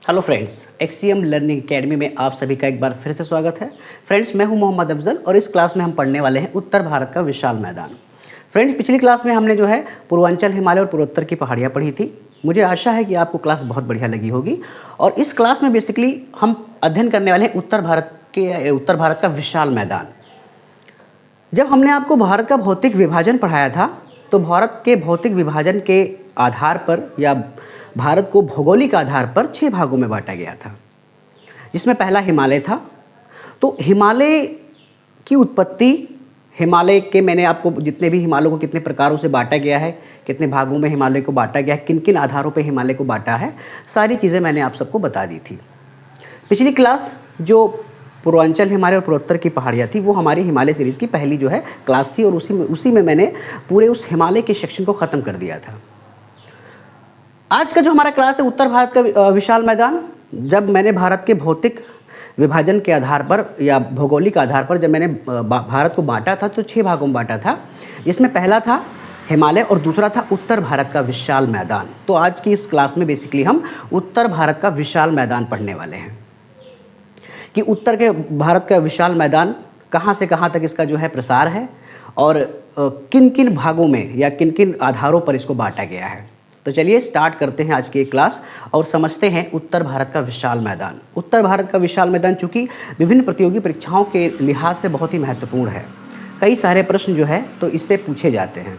Hello friends, एक्सीएम learning academy में आप सभी का एक बार फिर से स्वागत है। फ्रेंड्स, मैं हूं मोहम्मद अफजल और इस क्लास में हम पढ़ने वाले हैं उत्तर भारत का विशाल मैदान। फ्रेंड्स, पिछली क्लास में हमने जो है पूर्वांचल, हिमालय और पूर्वोत्तर की पहाड़ियाँ पढ़ी थी। मुझे आशा है कि आपको क्लास बहुत बढ़िया लगी होगी। और इस क्लास में बेसिकली हम अध्ययन करने वाले हैं उत्तर भारत का विशाल मैदान। जब हमने आपको भारत का भौतिक विभाजन पढ़ाया था तो भारत के भौतिक विभाजन के आधार पर या भारत को भौगोलिक आधार पर 6 भागों में बांटा गया था, जिसमें पहला हिमालय था। तो हिमालय की उत्पत्ति, हिमालय के मैंने आपको जितने भी हिमालयों को कितने प्रकारों से बांटा गया है, कितने भागों में हिमालय को बांटा गया है, किन किन आधारों पर हिमालय को बांटा है, सारी चीज़ें मैंने आप सबको बता दी थी। पिछली क्लास जो पूर्वांचल, हिमालय और पूर्वोत्तर की पहाड़ियाँ थी वो हमारी हिमालय सीरीज़ की पहली जो है क्लास थी और उसी में मैंने पूरे उस हिमालय के सेक्शन को ख़त्म कर दिया था। आज का जो हमारा क्लास है उत्तर भारत का विशाल मैदान, जब मैंने भारत के भौतिक विभाजन के आधार पर या भौगोलिक आधार पर जब मैंने भारत को बांटा था तो 6 भागों में बांटा था। इसमें पहला था हिमालय और दूसरा था उत्तर भारत का विशाल मैदान। तो आज की इस क्लास में बेसिकली हम उत्तर भारत का विशाल मैदान पढ़ने वाले हैं कि उत्तर के भारत का विशाल मैदान कहाँ से कहाँ तक इसका जो है प्रसार है और किन किन भागों में या किन किन आधारों पर इसको बांटा गया है। तो चलिए स्टार्ट करते हैं आज की एक क्लास और समझते हैं उत्तर भारत का विशाल मैदान। उत्तर भारत का विशाल मैदान चूँकि विभिन्न प्रतियोगी परीक्षाओं के लिहाज से बहुत ही महत्वपूर्ण है, कई सारे प्रश्न जो है तो इससे पूछे जाते हैं।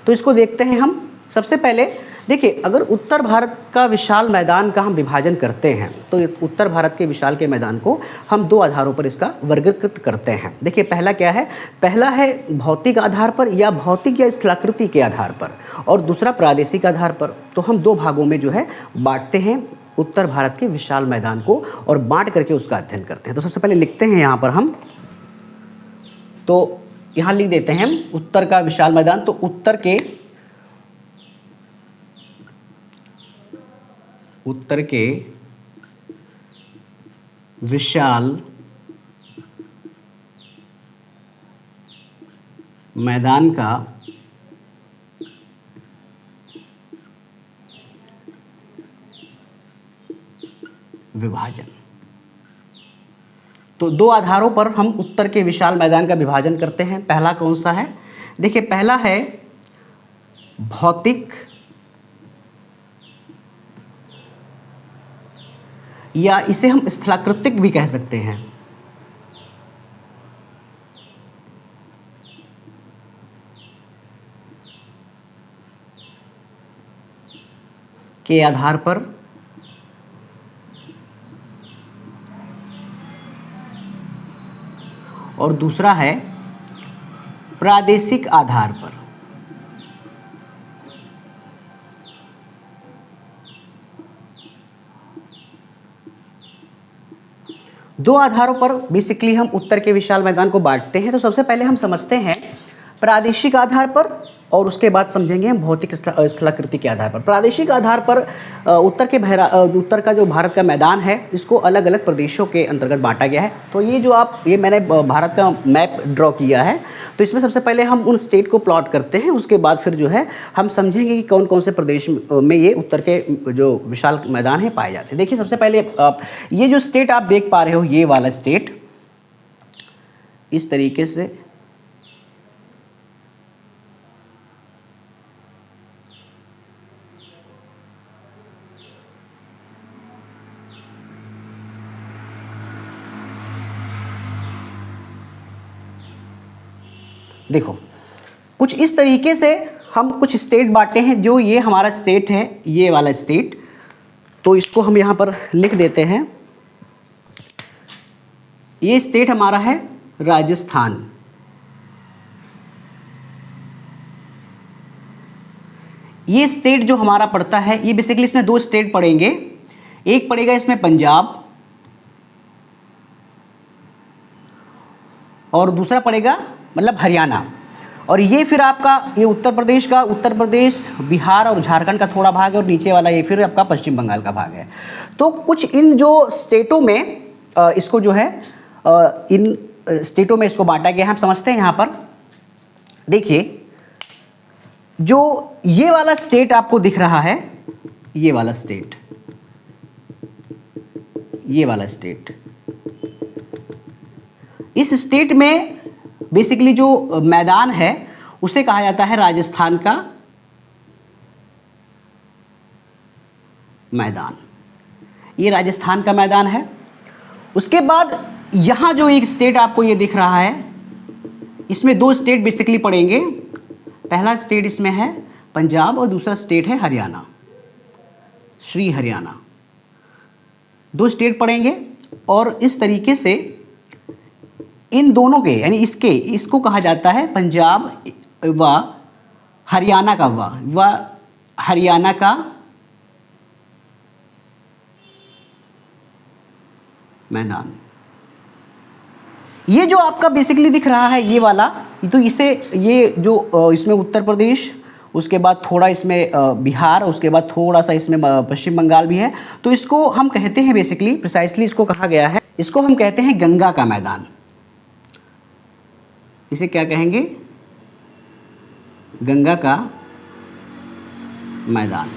तो इसको देखते हैं हम। सबसे पहले देखिए, अगर उत्तर भारत का विशाल मैदान का हम विभाजन करते हैं तो उत्तर भारत के विशाल के मैदान को हम 2 आधारों पर इसका वर्गीकृत करते हैं। देखिए, पहला क्या है? पहला है भौतिक आधार पर या भौतिक या स्थलाकृति के आधार पर, और दूसरा प्रादेशिक आधार पर। तो हम 2 भागों में जो है बांटते हैं उत्तर भारत के विशाल मैदान को और बांट करके उसका अध्ययन करते हैं। तो सबसे पहले लिखते हैं यहाँ पर हम, तो यहाँ लिख देते हैं हम उत्तर का विशाल मैदान। तो उत्तर के विशाल मैदान का विभाजन। तो 2 आधारों पर हम उत्तर के विशाल मैदान का विभाजन करते हैं। पहला कौन सा है? देखिए, पहला है भौतिक या इसे हम स्थलाकृतिक भी कह सकते हैं के आधार पर, और दूसरा है प्रादेशिक आधार पर। दो आधारों पर बेसिकली हम उत्तर के विशाल मैदान को बांटते हैं। तो सबसे पहले हम समझते हैं प्रादेशिक आधार पर और उसके बाद समझेंगे हम भौतिक स्थलाकृति के आधार पर। प्रादेशिक आधार पर उत्तर का जो भारत का मैदान है इसको अलग अलग प्रदेशों के अंतर्गत बांटा गया है। तो ये मैंने भारत का मैप ड्रॉ किया है। तो इसमें सबसे पहले हम उन स्टेट को प्लॉट करते हैं, उसके बाद फिर जो है हम समझेंगे कि कौन कौन से प्रदेश में ये उत्तर के जो विशाल मैदान है पाए जाते हैं। देखिए, सबसे पहले ये जो स्टेट आप देख पा रहे हो, ये वाला स्टेट इस तरीके से देखो, कुछ इस तरीके से हम कुछ स्टेट बांटे हैं। जो ये हमारा स्टेट है, ये वाला स्टेट, तो इसको हम यहाँ पर लिख देते हैं। ये स्टेट हमारा है राजस्थान। ये स्टेट जो हमारा पड़ता है, ये बेसिकली इसमें 2 स्टेट पड़ेंगे। एक पड़ेगा इसमें पंजाब और दूसरा पड़ेगा मतलब हरियाणा। और ये फिर आपका ये उत्तर प्रदेश, बिहार और झारखंड का थोड़ा भाग है, और नीचे वाला ये फिर आपका पश्चिम बंगाल का भाग है। तो कुछ इन जो स्टेटों में इसको जो है इन स्टेटों में इसको बांटा गया है। हम समझते हैं यहाँ पर। देखिए, जो ये वाला स्टेट आपको दिख रहा है, ये वाला स्टेट, ये वाला स्टेट। इस स्टेट में बेसिकली जो मैदान है उसे कहा जाता है राजस्थान का मैदान। ये राजस्थान का मैदान है। उसके बाद यहाँ जो एक स्टेट आपको ये दिख रहा है, इसमें दो स्टेट बेसिकली पड़ेंगे। पहला स्टेट इसमें है पंजाब और दूसरा स्टेट है हरियाणा, श्री हरियाणा। दो स्टेट पड़ेंगे और इस तरीके से इन दोनों के यानी इसको कहा जाता है पंजाब व हरियाणा का व हरियाणा का मैदान। ये जो आपका बेसिकली दिख रहा है ये वाला, तो ये जो इसमें उत्तर प्रदेश, उसके बाद थोड़ा इसमें बिहार, उसके बाद थोड़ा सा इसमें पश्चिम बंगाल भी है। तो इसको हम कहते हैं बेसिकली प्रिसाइसली इसको कहा गया है, इसको हम कहते हैं गंगा का मैदान। इसे क्या कहेंगे? गंगा का मैदान।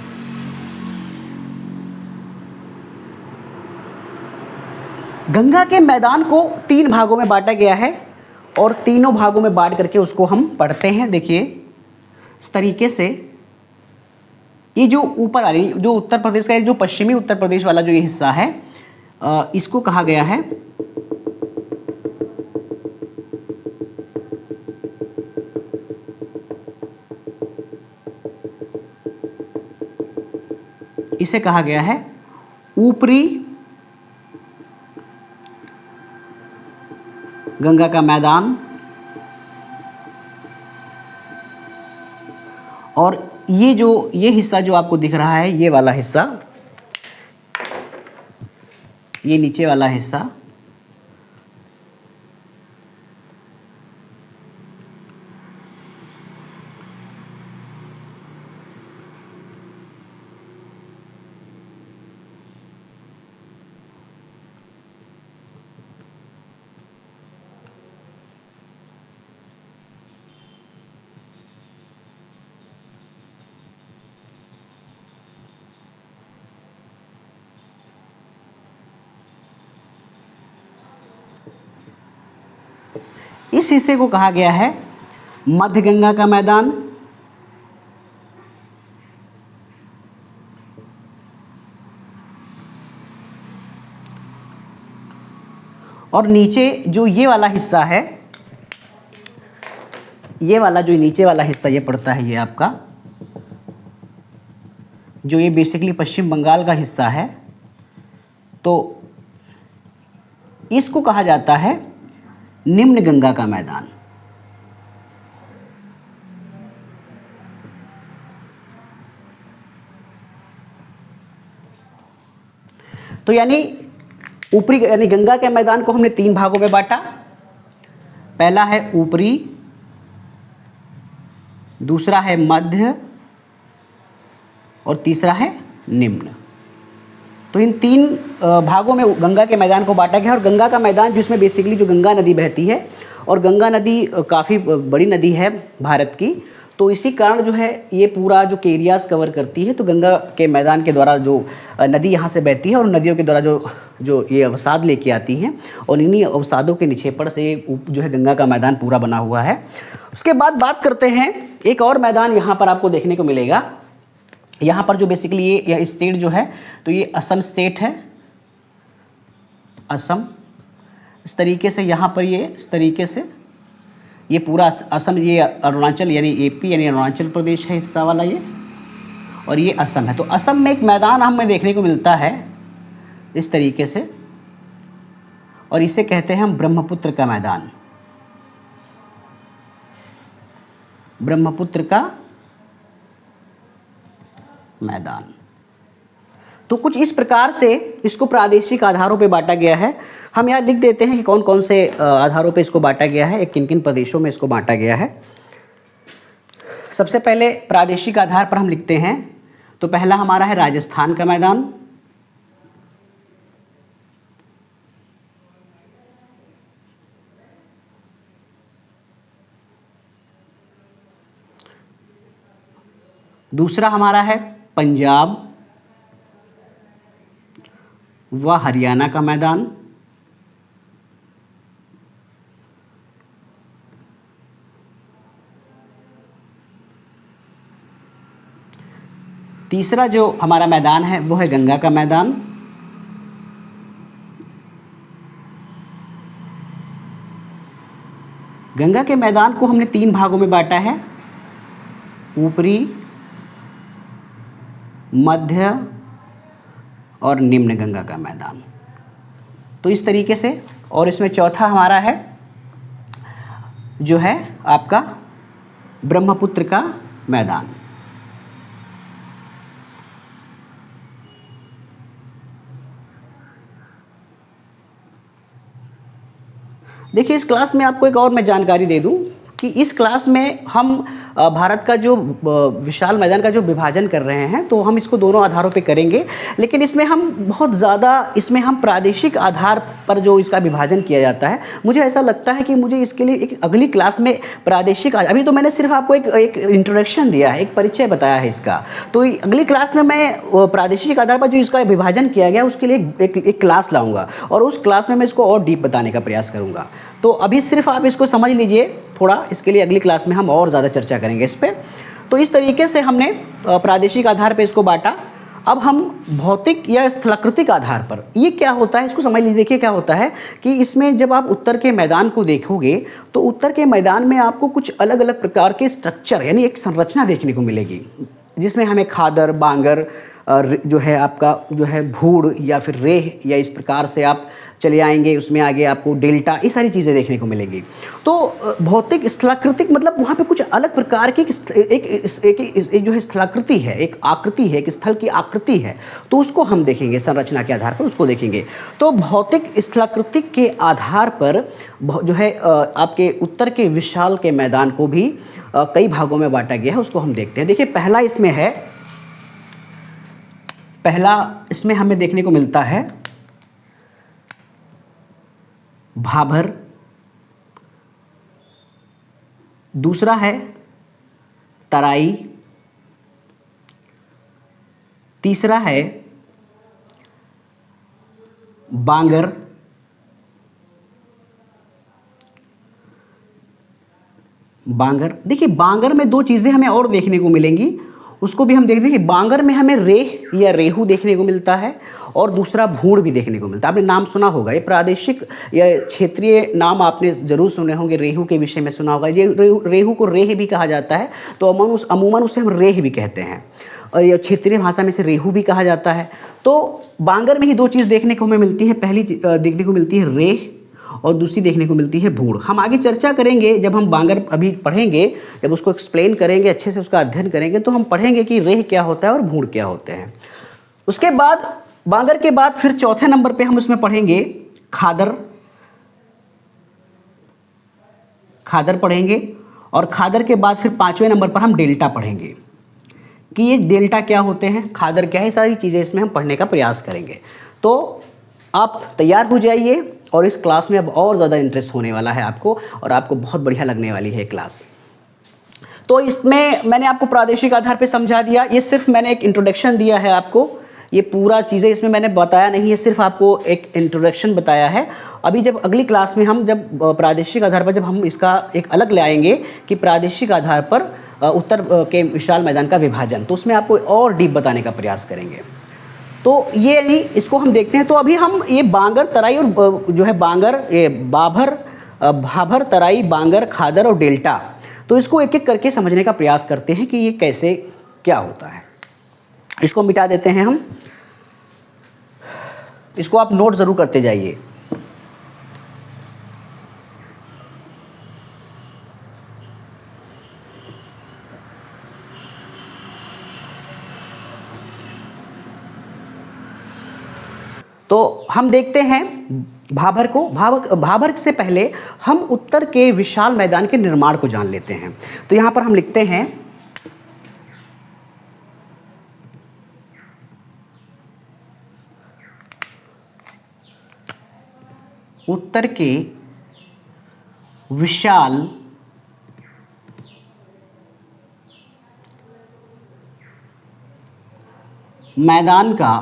गंगा के मैदान को 3 भागों में बांटा गया है और तीनों भागों में बांट करके उसको हम पढ़ते हैं। देखिए इस तरीके से, ये जो ऊपर वाली जो उत्तर प्रदेश का जो पश्चिमी उत्तर प्रदेश वाला जो ये हिस्सा है, इसको कहा गया है इसे कहा गया है ऊपरी गंगा का मैदान। और ये हिस्सा जो आपको दिख रहा है, ये वाला हिस्सा, ये नीचे वाला हिस्सा, इस हिस्से को कहा गया है मध्य गंगा का मैदान। और नीचे जो ये वाला हिस्सा है, ये वाला जो नीचे वाला हिस्सा ये पड़ता है, ये आपका जो ये बेसिकली पश्चिम बंगाल का हिस्सा है, तो इसको कहा जाता है निम्न गंगा का मैदान। तो यानी ऊपरी यानी गंगा के मैदान को हमने 3 भागों में बांटा। पहला है ऊपरी, दूसरा है मध्य और तीसरा है निम्न। तो इन 3 भागों में गंगा के मैदान को बांटा गया। और गंगा का मैदान जिसमें बेसिकली जो गंगा नदी बहती है, और गंगा नदी काफ़ी बड़ी नदी है भारत की, तो इसी कारण जो है ये पूरा जो एरियाज़ कवर करती है। तो गंगा के मैदान के द्वारा जो नदी यहाँ से बहती है और नदियों के द्वारा जो ये अवसाद लेके आती हैं, और इन्हीं अवसादों के निक्षेपण से जो है गंगा का मैदान पूरा बना हुआ है। उसके बाद बात करते हैं एक और मैदान यहाँ पर आपको देखने को मिलेगा। यहाँ पर जो बेसिकली ये स्टेट जो है, तो ये असम स्टेट है, असम। इस तरीके से यहाँ पर ये इस तरीके से ये पूरा असम, ये अरुणाचल यानी एपी यानी अरुणाचल प्रदेश है हिस्सा वाला ये, और ये असम है। तो असम में एक मैदान हमें देखने को मिलता है इस तरीके से, और इसे कहते हैं हम ब्रह्मपुत्र का मैदान। ब्रह्मपुत्र का मैदान। तो कुछ इस प्रकार से इसको प्रादेशिक आधारों पे बांटा गया है। हम यहाँ लिख देते हैं कि कौन कौन से आधारों पे इसको बांटा गया है, किन किन प्रदेशों में इसको बांटा गया है। सबसे पहले प्रादेशिक आधार पर हम लिखते हैं, तो पहला हमारा है राजस्थान का मैदान। दूसरा हमारा है पंजाब। व हरियाणा का मैदान। तीसरा जो हमारा मैदान है वो है गंगा का मैदान। गंगा के मैदान को हमने 3 भागों में बांटा है, ऊपरी, मध्य और निम्न गंगा का मैदान। तो इस तरीके से, और इसमें चौथा हमारा है जो है आपका ब्रह्मपुत्र का मैदान। देखिए, इस क्लास में आपको एक और मैं जानकारी दे दूं कि इस क्लास में हम भारत का जो विशाल मैदान का जो विभाजन कर रहे हैं, तो हम इसको दोनों आधारों पे करेंगे, लेकिन इसमें हम बहुत ज़्यादा इसमें हम प्रादेशिक आधार पर जो इसका विभाजन किया जाता है, मुझे ऐसा लगता है कि मुझे इसके लिए एक अगली क्लास में प्रादेशिक, अभी तो मैंने सिर्फ आपको एक इंट्रोडक्शन दिया है, एक परिचय बताया है इसका, तो अगली क्लास में मैं प्रादेशिक आधार पर जो इसका विभाजन किया गया उसके लिए एक क्लास लाऊंगा, और उस क्लास में मैं इसको और डीप बताने का प्रयास करूँगा। तो अभी सिर्फ आप इसको समझ लीजिए थोड़ा, इसके लिए अगली क्लास में हम और ज़्यादा चर्चा करेंगे इस पे। तो इस तरीके से हमने प्रादेशिक आधार पे इसको बांटा। अब हम भौतिक या स्थलाकृतिक आधार पर ये क्या होता है इसको समझ लीजिए। देखिए क्या होता है कि इसमें जब आप उत्तर के मैदान को देखोगे तो उत्तर के मैदान में आपको कुछ अलग अलग प्रकार के स्ट्रक्चर यानी एक संरचना देखने को मिलेगी, जिसमें हमें खादर, बांगर, जो है आपका जो है भूड़ या फिर रेह, या इस प्रकार से आप चले आएंगे, उसमें आगे आपको डेल्टा, ये सारी चीज़ें देखने को मिलेगी। तो भौतिक स्थलाकृतिक मतलब वहाँ पे कुछ अलग प्रकार की एक जो है स्थलाकृति है, एक आकृति है, एक स्थल की आकृति है, तो उसको हम देखेंगे संरचना के आधार पर, उसको देखेंगे। तो भौतिक स्थलाकृतिक के आधार पर जो है आपके उत्तर के विशाल के मैदान को भी कई भागों में बांटा गया है, उसको हम देखते हैं। देखिए पहला इसमें हमें देखने को मिलता है भाबर, दूसरा है तराई, तीसरा है बांगर, देखिए बांगर में 2 चीज़ें हमें और देखने को मिलेंगी, उसको भी हम देखते हैं कि बांगर में हमें रेह या रेहू देखने को मिलता है, और दूसरा भूड़ भी देखने को मिलता है। आपने नाम सुना होगा, ये प्रादेशिक या क्षेत्रीय नाम आपने जरूर सुने होंगे, रेहू के विषय में सुना होगा। ये रेहू को रेह भी कहा जाता है, तो अमूमन उसे हम रेह भी कहते हैं, और ये क्षेत्रीय भाषा में से रेहू भी कहा जाता है। तो बांगर में ही 2 चीज़ देखने को हमें मिलती हैं, पहली देखने को मिलती है रेह और दूसरी देखने को मिलती है भूड़। हम आगे चर्चा करेंगे, जब हम बांगर अभी पढ़ेंगे, जब उसको एक्सप्लेन करेंगे, अच्छे से उसका अध्ययन करेंगे, तो हम पढ़ेंगे कि रेह क्या होता है और भूड़ क्या होते हैं। उसके बाद बांगर के बाद फिर चौथे नंबर पे हम उसमें पढ़ेंगे खादर पढ़ेंगे, और खादर के बाद फिर 5वें नंबर पर हम डेल्टा पढ़ेंगे कि ये डेल्टा क्या होते हैं, खादर क्या है, सारी चीज़ें इसमें हम पढ़ने का प्रयास करेंगे। तो आप तैयार हो जाइए, और इस क्लास में अब और ज़्यादा इंटरेस्ट होने वाला है आपको, और आपको बहुत बढ़िया लगने वाली है क्लास। तो इसमें मैंने आपको प्रादेशिक आधार पे समझा दिया, ये सिर्फ मैंने एक इंट्रोडक्शन दिया है आपको, ये पूरा चीज़ें इसमें मैंने बताया नहीं है, सिर्फ आपको एक इंट्रोडक्शन बताया है। अभी जब अगली क्लास में हम जब प्रादेशिक आधार पर जब हम इसका एक अलग ले आएंगे कि प्रादेशिक आधार पर उत्तर के विशाल मैदान का विभाजन, तो उसमें आपको और डीप बताने का प्रयास करेंगे। तो ये नहीं, इसको हम देखते हैं। तो अभी हम ये बांगर, तराई और जो है बांगर, ये भाभर, तराई, बांगर, खादर और डेल्टा, तो इसको एक एक करके समझने का प्रयास करते हैं कि ये कैसे क्या होता है। इसको मिटा देते हैं हम, इसको आप नोट ज़रूर करते जाइए। तो हम देखते हैं भाबर को। भाबर से पहले हम उत्तर के विशाल मैदान के निर्माण को जान लेते हैं। तो यहाँ पर हम लिखते हैं उत्तर के विशाल मैदान का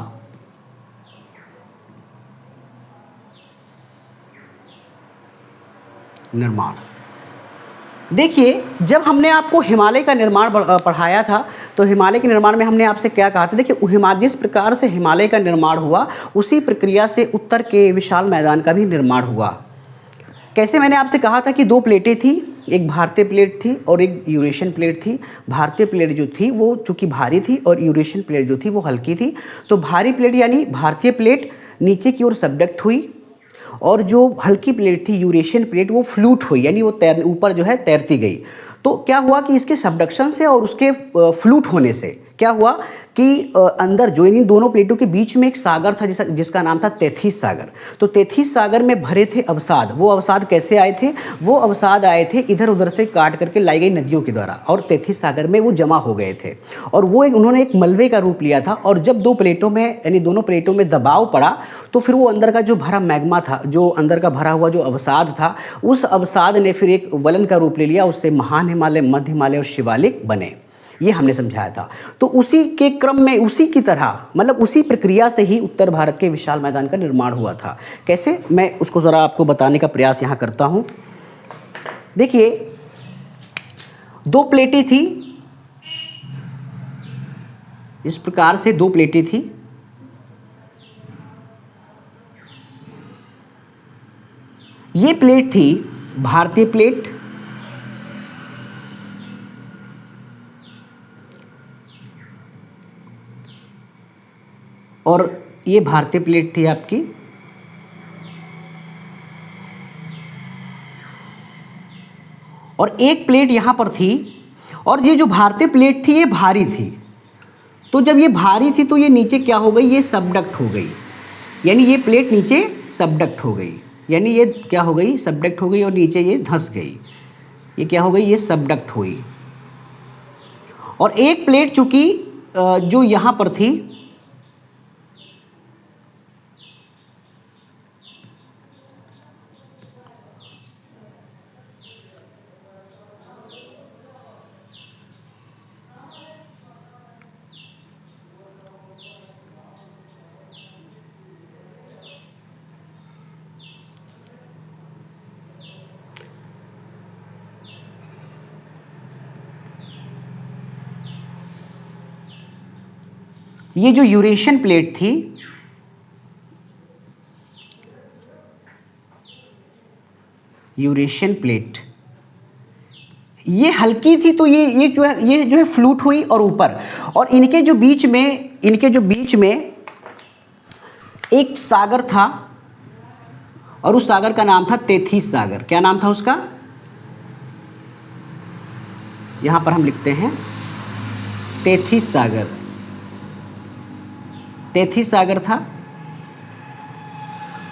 निर्माण। देखिए, जब हमने आपको हिमालय का निर्माण पढ़ाया था तो हिमालय के निर्माण में हमने आपसे क्या कहा था? देखिए, जिस प्रकार से हिमालय का निर्माण हुआ उसी प्रक्रिया से उत्तर के विशाल मैदान का भी निर्माण हुआ। कैसे? मैंने आपसे कहा था कि दो प्लेटें थी, एक भारतीय प्लेट थी और एक यूरेशियन प्लेट थी। भारतीय प्लेट जो थी वो चूँकि भारी थी और यूरेशियन प्लेट जो थी वो हल्की थी। तो भारी प्लेट यानी भारतीय प्लेट नीचे की ओर सबडक्ट हुई और जो हल्की प्लेट थी यूरेशियन प्लेट वो फ्लूट हुई, यानी वो ऊपर जो है तैरती गई। तो क्या हुआ कि इसके सबडक्शन से और उसके फ्लूट होने से क्या हुआ कि अंदर जो इन दोनों प्लेटों के बीच में एक सागर था जिसका नाम था तैथीस सागर। तो तैथीस सागर में भरे थे अवसाद। वो अवसाद कैसे आए थे? वो अवसाद आए थे इधर उधर से काट करके लाई गई नदियों के द्वारा और तैथीस सागर में वो जमा हो गए थे और वो उन्होंने एक मलबे का रूप लिया था। और जब दो प्लेटों में यानी दोनों प्लेटों में दबाव पड़ा तो फिर वो अंदर का जो भरा मैग्मा था, जो अंदर का भरा हुआ जो अवसाद था, उस अवसाद ने फिर एक वलन का रूप ले लिया। उससे महान हिमालय, मध्य हिमालय और शिवालिक बने। ये हमने समझाया था। तो उसी के क्रम में, उसी की तरह, मतलब उसी प्रक्रिया से ही उत्तर भारत के विशाल मैदान का निर्माण हुआ था। कैसे? मैं उसको ज़रा आपको बताने का प्रयास यहाँ करता हूँ। देखिए, दो प्लेटें थी, इस प्रकार से दो प्लेटें थी। ये प्लेट थी भारतीय प्लेट और ये भारतीय प्लेट थी आपकी और एक प्लेट यहाँ पर थी और ये जो भारतीय प्लेट थी ये भारी थी। तो जब ये भारी थी तो ये नीचे क्या हो गई? ये सबडक्ट हो गई, यानी ये प्लेट नीचे सबडक्ट हो गई, यानी ये क्या हो गई? सबडक्ट हो गई और नीचे ये धंस गई। ये क्या हो गई? ये सबडक्ट हुई। और एक प्लेट चूँकि जो यहाँ पर थी ये जो यूरेशियन प्लेट थी, यूरेशियन प्लेट ये हल्की थी तो ये जो है फ्लूट हुई और ऊपर, और इनके जो बीच में एक सागर था और उस सागर का नाम था तैथीस सागर। क्या नाम था उसका? यहाँ पर हम लिखते हैं तैथीस सागर। तैथीस सागर था।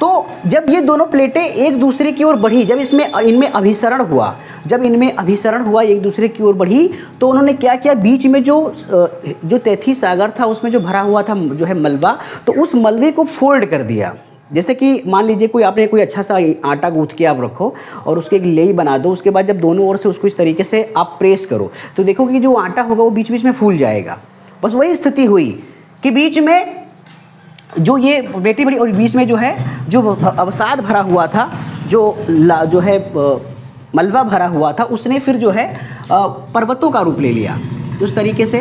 तो जब ये दोनों प्लेटें एक दूसरे की ओर बढ़ी, जब इनमें अभिसरण हुआ, एक दूसरे की ओर बढ़ी, तो उन्होंने क्या किया? बीच में जो तैथीस सागर था उसमें जो भरा हुआ था जो है मलबा, तो उस मलबे को फोल्ड कर दिया। जैसे कि मान लीजिए आपने कोई अच्छा सा आटा गूंथ के आप रखो और उसके एक लेई बना दो। उसके बाद जब दोनों ओर से उसको इस तरीके से आप प्रेस करो तो देखो कि जो आटा होगा वो बीच बीच में फूल जाएगा। बस वही स्थिति हुई कि बीच में जो ये बेटी बड़ी और बीच में जो है जो अवसाद भरा हुआ था, जो है मलबा भरा हुआ था, उसने फिर जो है पर्वतों का रूप ले लिया। उस तरीके से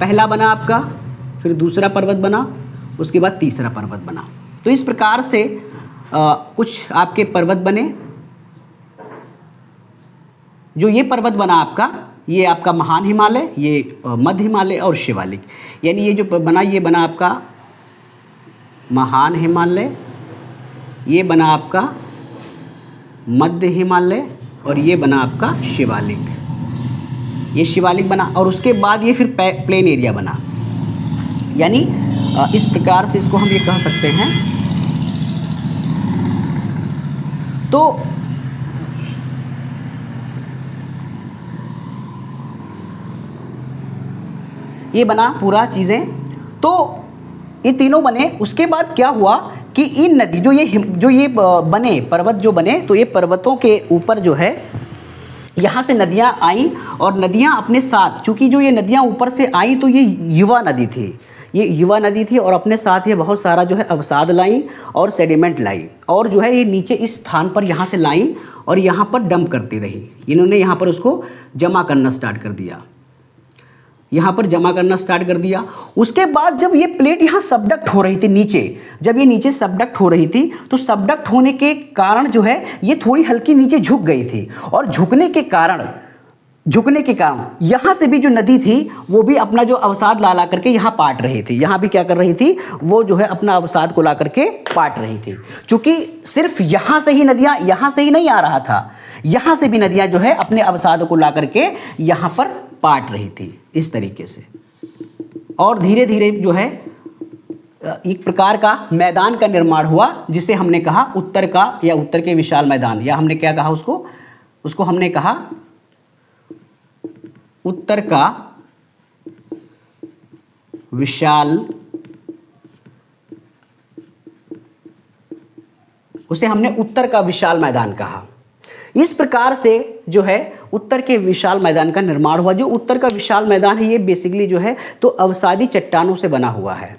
पहला बना आपका, फिर दूसरा पर्वत बना, उसके बाद तीसरा पर्वत बना। तो इस प्रकार से कुछ आपके पर्वत बने। जो ये पर्वत बना आपका, ये आपका महान हिमालय, ये मध्य हिमालय और शिवालिक। यानी ये जो बना, ये बना आपका महान हिमालय, ये बना आपका मध्य हिमालय और ये बना आपका शिवालिक। ये शिवालिक बना और उसके बाद ये फिर प्लेन एरिया बना। यानी इस प्रकार से इसको हम ये कह सकते हैं। तो ये बना पूरा चीज़ें। तो ये तीनों बने। उसके बाद क्या हुआ कि इन नदी जो ये बने पर्वत जो बने, तो ये पर्वतों के ऊपर जो है यहाँ से नदियाँ आईं और नदियाँ अपने साथ, चूँकि जो ये नदियाँ ऊपर से आईं तो ये युवा नदी थी। ये युवा नदी थी और अपने साथ ये बहुत सारा जो है अवसाद लाई और सेडिमेंट लाई और जो है ये नीचे इस स्थान पर यहाँ से लाई और यहाँ पर डंप करती रही। इन्होंने यहाँ पर उसको जमा करना स्टार्ट कर दिया, यहाँ पर जमा करना स्टार्ट कर दिया। उसके बाद जब ये प्लेट यहाँ सबडक्ट हो रही थी नीचे, जब ये नीचे सबडक्ट हो रही थी तो सबडक्ट होने के कारण जो है ये थोड़ी हल्की नीचे झुक गई थी और झुकने के कारण यहाँ से भी जो नदी थी वो भी अपना जो अवसाद ला करके यहाँ पाट रही थी। यहाँ भी क्या कर रही थी, वो जो है अपना अवसाद को ला करके पाट रही थी। चूँकि सिर्फ यहाँ से ही नदियाँ, यहाँ से ही नहीं आ रहा था, यहाँ से भी नदियाँ जो है अपने अवसाद को ला करके यहाँ पर पाट रही थी इस तरीके से। और धीरे धीरे जो है एक प्रकार का मैदान का निर्माण हुआ जिसे हमने कहा उत्तर का या उत्तर के विशाल मैदान, या हमने क्या कहा उसको हमने कहा उत्तर का विशाल, उसे हमने उत्तर का विशाल मैदान कहा। इस प्रकार से जो है उत्तर के विशाल मैदान का निर्माण हुआ। जो उत्तर का विशाल मैदान है ये बेसिकली जो है तो अवसादी चट्टानों से बना हुआ है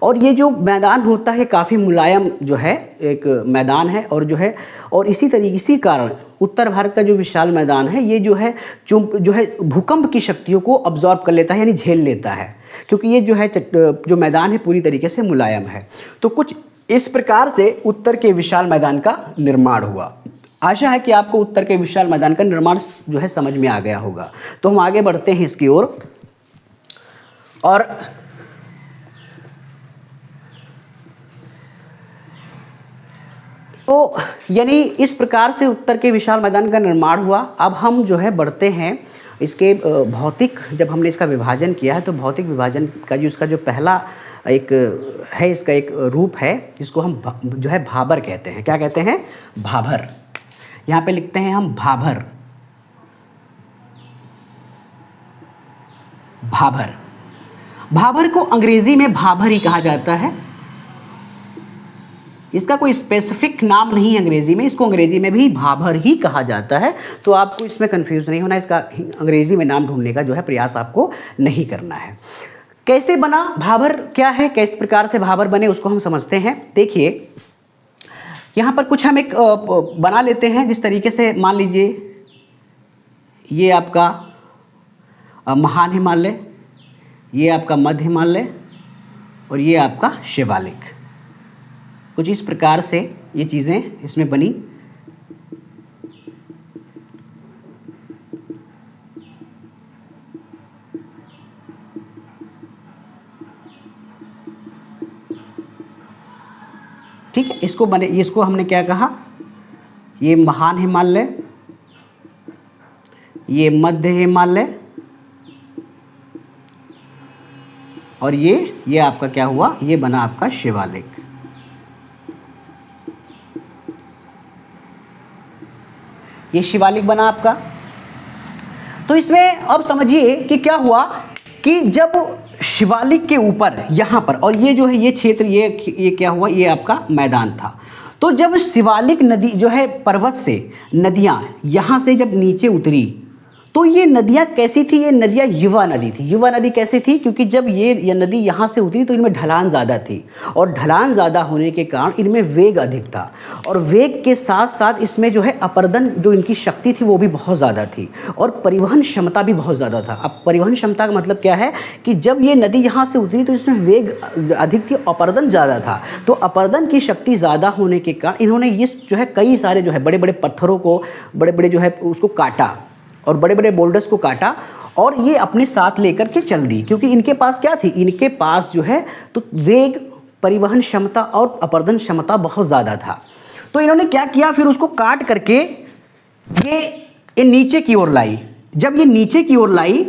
और ये जो मैदान होता है काफ़ी मुलायम जो है एक मैदान है और जो है और इसी कारण उत्तर भारत का जो विशाल मैदान है ये जो है भूकंप की शक्तियों को अब्जॉर्ब कर लेता है, यानी झेल लेता है, क्योंकि ये जो है जो मैदान है पूरी तरीके से मुलायम है। तो कुछ इस प्रकार से उत्तर के विशाल मैदान का निर्माण हुआ। आशा है कि आपको उत्तर के विशाल मैदान का निर्माण जो है समझ में आ गया होगा। तो हम आगे बढ़ते हैं इसकी ओर और तो यानी इस प्रकार से उत्तर के विशाल मैदान का निर्माण हुआ। अब हम जो है बढ़ते हैं इसके भौतिक, जब हमने इसका विभाजन किया है तो भौतिक विभाजन का जो इसका जो पहला एक है, इसका एक रूप है जिसको हम जो है भाबर कहते हैं। क्या कहते हैं? भाबर। यहाँ पे लिखते हैं हम भाबर। भाबर, भाबर को अंग्रेजी में भाबर ही कहा जाता है। इसका कोई स्पेसिफिक नाम नहीं है अंग्रेजी में, इसको अंग्रेजी में भी भाबर ही कहा जाता है। तो आपको इसमें कंफ्यूज नहीं होना, इसका अंग्रेजी में नाम ढूंढने का जो है प्रयास आपको नहीं करना है। कैसे बना भाबर, क्या है, किस प्रकार से भाबर बने उसको हम समझते हैं। देखिए यहाँ पर कुछ हम एक बना लेते हैं जिस तरीके से, मान लीजिए ये आपका महान हिमालय, ये आपका मध्य हिमालय और ये आपका शिवालिक। कुछ इस प्रकार से ये चीज़ें इसमें बनी। ठीक है, इसको हमने क्या कहा, ये महान हिमालय, ये मध्य हिमालय और ये आपका क्या हुआ, ये बना आपका शिवालिक। ये शिवालिक बना आपका। तो इसमें अब समझिए कि क्या हुआ कि जब शिवालिक के ऊपर यहाँ पर, और ये जो है ये क्षेत्र, ये क्या हुआ, ये आपका मैदान था। तो जब शिवालिक नदी जो है पर्वत से नदियाँ यहाँ से जब नीचे उतरी तो ये नदियाँ कैसी थी, ये नदियाँ युवा नदी थी। युवा नदी कैसे थी, क्योंकि जब ये नदी यहाँ से उतरी तो इनमें ढलान ज़्यादा थी और ढलान ज़्यादा होने के कारण इनमें वेग अधिक था और वेग के साथ साथ इसमें जो है अपरदन जो इनकी शक्ति थी वो भी बहुत ज़्यादा थी और परिवहन क्षमता भी बहुत ज़्यादा था। अब परिवहन क्षमता का मतलब क्या है कि जब ये नदी यहाँ से उतरी तो इसमें वेग अधिक थी, अपरदन ज़्यादा था। तो अपरदन की शक्ति ज़्यादा होने के कारण इन्होंने इस जो है कई सारे जो है बड़े बड़े पत्थरों को, बड़े बड़े जो है उसको काटा और बड़े बड़े बोल्डर्स को काटा और ये अपने साथ लेकर के चल दी, क्योंकि इनके पास क्या थी, इनके पास जो है तो वेग, परिवहन क्षमता और अपरदन क्षमता बहुत ज़्यादा था। तो इन्होंने क्या किया, फिर उसको काट करके ये नीचे की ओर लाई। जब ये नीचे की ओर लाई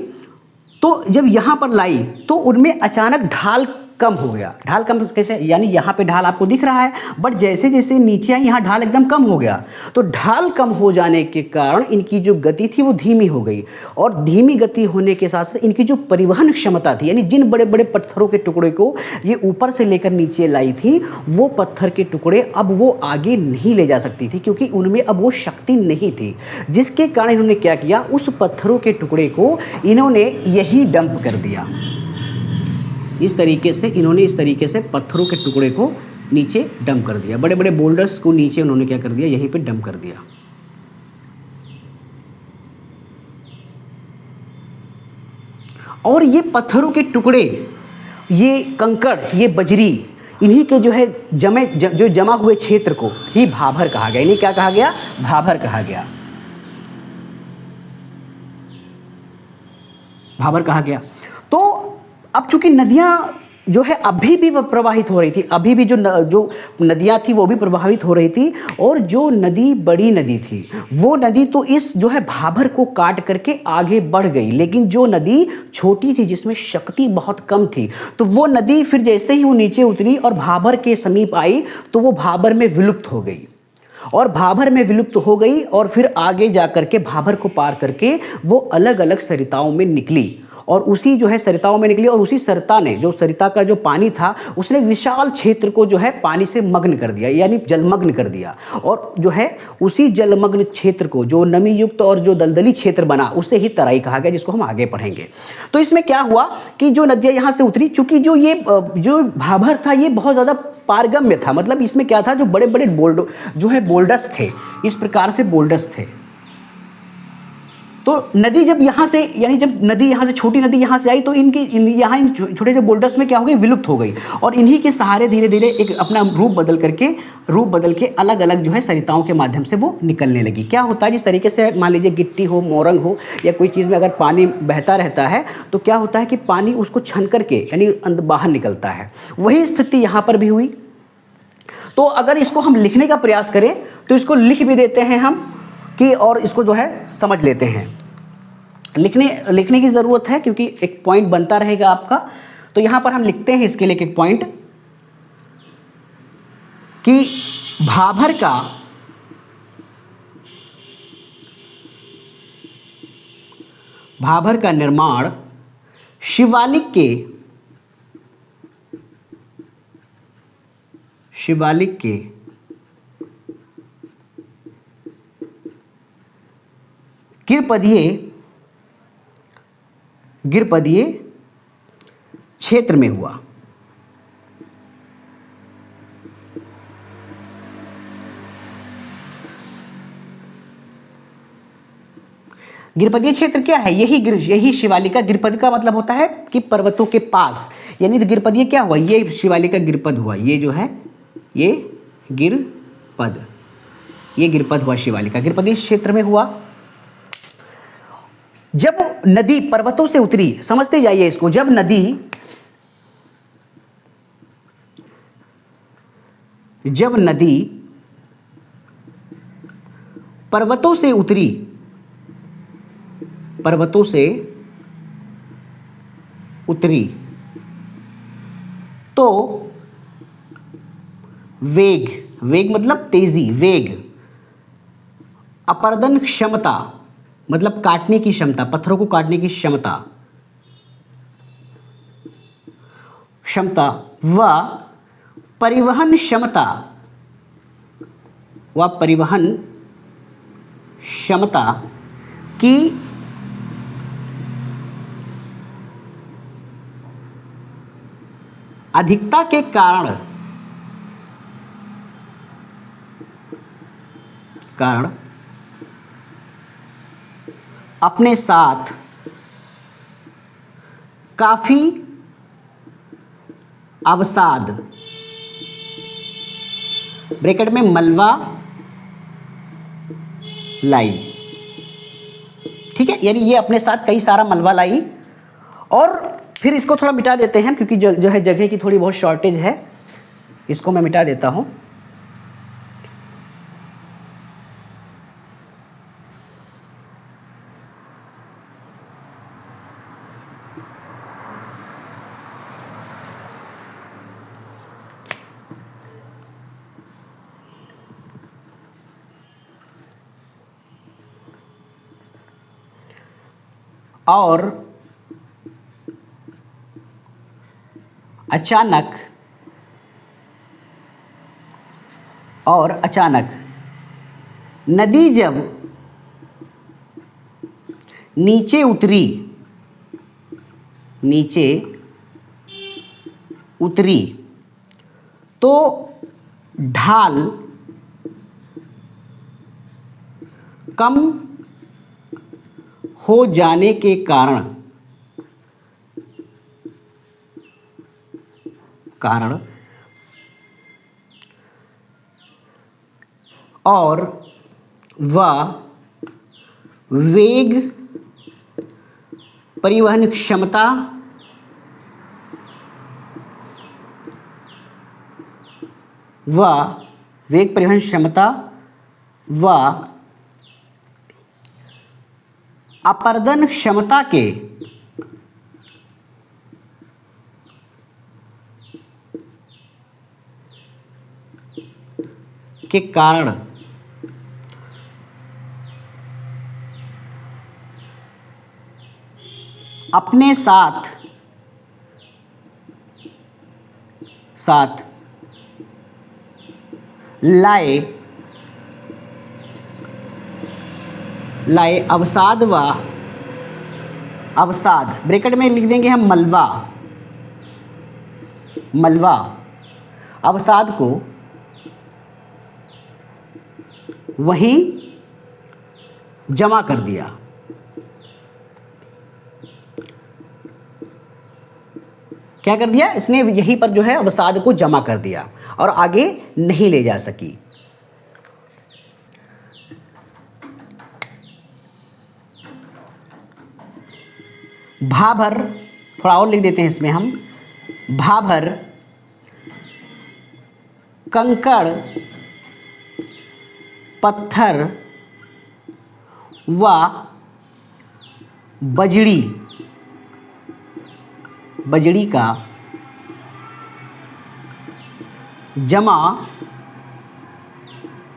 तो जब यहाँ पर लाई तो उनमें अचानक ढाल कम हो गया। ढाल कम कैसे, यानी यहाँ पे ढाल आपको दिख रहा है, बट जैसे जैसे नीचे आई यहाँ ढाल एकदम कम हो गया। तो ढाल कम हो जाने के कारण इनकी जो गति थी वो धीमी हो गई और धीमी गति होने के साथ साथ इनकी जो परिवहन क्षमता थी, यानी जिन बड़े बड़े पत्थरों के टुकड़े को ये ऊपर से लेकर नीचे लाई थी वो पत्थर के टुकड़े अब वो आगे नहीं ले जा सकती थी, क्योंकि उनमें अब वो शक्ति नहीं थी। जिसके कारण इन्होंने क्या किया, उस पत्थरों के टुकड़े को इन्होंने यही डंप कर दिया। इस तरीके से इन्होंने इस तरीके से पत्थरों के टुकड़े को नीचे डंप कर दिया, बड़े बड़े बोल्डर्स को नीचे उन्होंने क्या कर दिया, यहीं पे डंप कर दिया। और ये पत्थरों के टुकड़े, ये कंकड़, ये बजरी, इन्हीं के जो है जो जमा हुए क्षेत्र को ही भाभर कहा गया। इन्हें क्या कहा गया, भाभर कहा गया, भाभर कहा गया। तो अब चूंकि नदियां जो है अभी भी प्रवाहित हो रही थी, अभी भी जो नदियां थी वो भी प्रभावित हो रही थी, और जो नदी बड़ी नदी थी वो नदी तो इस जो है भाभर को काट करके आगे बढ़ गई, लेकिन जो नदी छोटी थी जिसमें शक्ति बहुत कम थी, तो वो नदी फिर जैसे ही वो नीचे उतरी और भाभर के समीप आई तो वो भाभर में विलुप्त हो गई, और भाभर में विलुप्त हो गई, और फिर आगे जा करके भाभर को पार करके वो अलग अलग सरिताओं में निकली, और उसी जो है सरिताओं में निकली, और उसी सरिता ने, जो सरिता का जो पानी था उसने विशाल क्षेत्र को जो है पानी से मग्न कर दिया, यानी जलमग्न कर दिया, और जो है उसी जलमग्न क्षेत्र को, जो नमी युक्त और जो दलदली क्षेत्र बना, उसे ही तराई कहा गया, जिसको हम आगे पढ़ेंगे। तो इसमें क्या हुआ कि जो नदियाँ यहाँ से उतरी, चूंकि जो भाभर था ये बहुत ज़्यादा पारगम्य था, मतलब इसमें क्या था, जो बड़े बड़े बोल्डर्स थे, इस प्रकार से बोल्डर्स थे। तो नदी जब यहाँ से, यानी जब नदी यहाँ से, छोटी नदी यहाँ से आई तो इन छोटे छोटे बोल्डर्स में क्या हो गई, विलुप्त हो गई, और इन्हीं के सहारे धीरे धीरे एक अपना रूप बदल के अलग अलग जो है सरिताओं के माध्यम से वो निकलने लगी। क्या होता है, जिस तरीके से मान लीजिए गिट्टी हो, मोरंग हो, या कोई चीज़ में अगर पानी बहता रहता है तो क्या होता है कि पानी उसको छन करके यानी बाहर निकलता है, वही स्थिति यहाँ पर भी हुई। तो अगर इसको हम लिखने का प्रयास करें तो इसको लिख भी देते हैं हम कि, और इसको जो है समझ लेते हैं। लिखने की ज़रूरत है क्योंकि एक पॉइंट बनता रहेगा आपका। तो यहाँ पर हम लिखते हैं इसके लिए एक पॉइंट कि भाभर का निर्माण शिवालिक के गिरपदीय क्षेत्र में हुआ। गिरपदीय क्षेत्र क्या है, यही शिवालिका। गिरपद का मतलब होता है कि पर्वतों के पास, यानी तो गिरपदीय क्या हुआ, ये शिवालिका गिरपद हुआ, ये जो है ये गिरपद हुआ शिवालिका, गिरपदीय क्षेत्र में हुआ। जब नदी पर्वतों से उतरी, समझते जाइए इसको, जब नदी पर्वतों से उतरी तो वेग मतलब तेजी, वेग, अपर्दन क्षमता मतलब काटने की क्षमता, पत्थरों को काटने की क्षमता व परिवहन क्षमता की अधिकता के कारण अपने साथ काफी अवसाद, ब्रैकेट में मलबा लाई, ठीक है, यानी ये अपने साथ कई सारा मलबा लाई। और फिर इसको थोड़ा मिटा देते हैं क्योंकि जो है जगह की थोड़ी बहुत शॉर्टेज है, इसको मैं मिटा देता हूं। और अचानक नदी जब नीचे उतरी तो ढाल कम हो जाने के कारण और वह वेग परिवहन क्षमता व अपरदन क्षमता के कारण अपने साथ लाए अवसाद ब्रैकेट में लिख देंगे हम मलबा अवसाद को वहीं जमा कर दिया। क्या कर दिया इसने? यहीं पर जो है अवसाद को जमा कर दिया और आगे नहीं ले जा सकी। भाभर, थोड़ा और लिख देते हैं इसमें हम, भाभर कंकड़ पत्थर व बजड़ी का जमा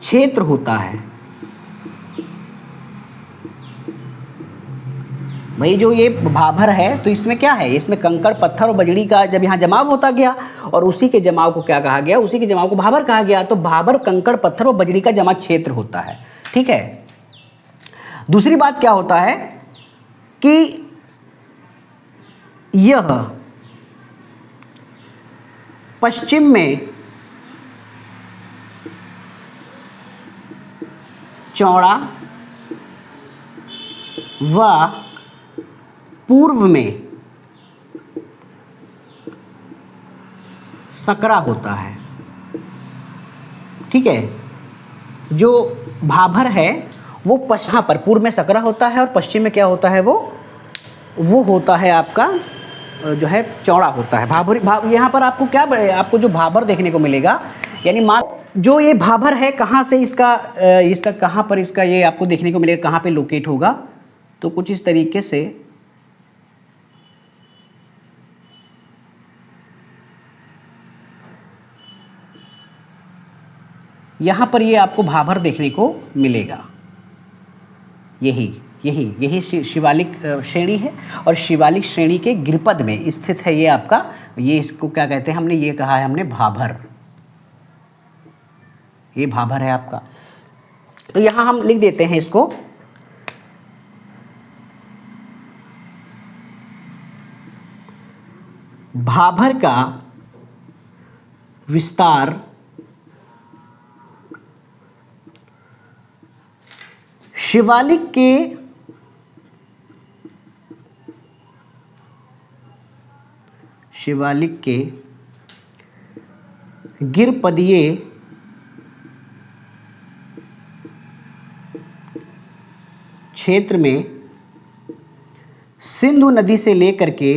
क्षेत्र होता है। भाई जो ये भाभर है तो इसमें क्या है? इसमें कंकड़ पत्थर और बजड़ी का जब यहाँ जमाव होता गया और उसी के जमाव को क्या कहा गया? उसी के जमाव को भाभर कहा गया। तो भाभर कंकड़ पत्थर और बजड़ी का जमा क्षेत्र होता है। ठीक है। दूसरी बात क्या होता है कि यह पश्चिम में चौड़ा व पूर्व में सकरा होता है। ठीक है। जो भाभर है वो यहाँ पर पूर्व में सकरा होता है और पश्चिम में क्या होता है? वो होता है आपका जो है चौड़ा होता है। यहाँ पर आपको क्या, आपको जो भाभर देखने को मिलेगा, यानी जो ये भाभर है कहाँ से इसका कहाँ पर इसका ये आपको देखने को मिलेगा, कहाँ पे लोकेट होगा? तो कुछ इस तरीके से यहाँ पर ये आपको भाभर देखने को मिलेगा। यही शिवालिक श्रेणी है और शिवालिक श्रेणी के गिरपद में स्थित है ये आपका, ये इसको क्या कहते हैं? हमने ये कहा है हमने भाभर, ये भाभर है आपका। तो यहाँ हम लिख देते हैं इसको, भाभर का विस्तार शिवालिक के गिरपदीय क्षेत्र में सिंधु नदी से लेकर के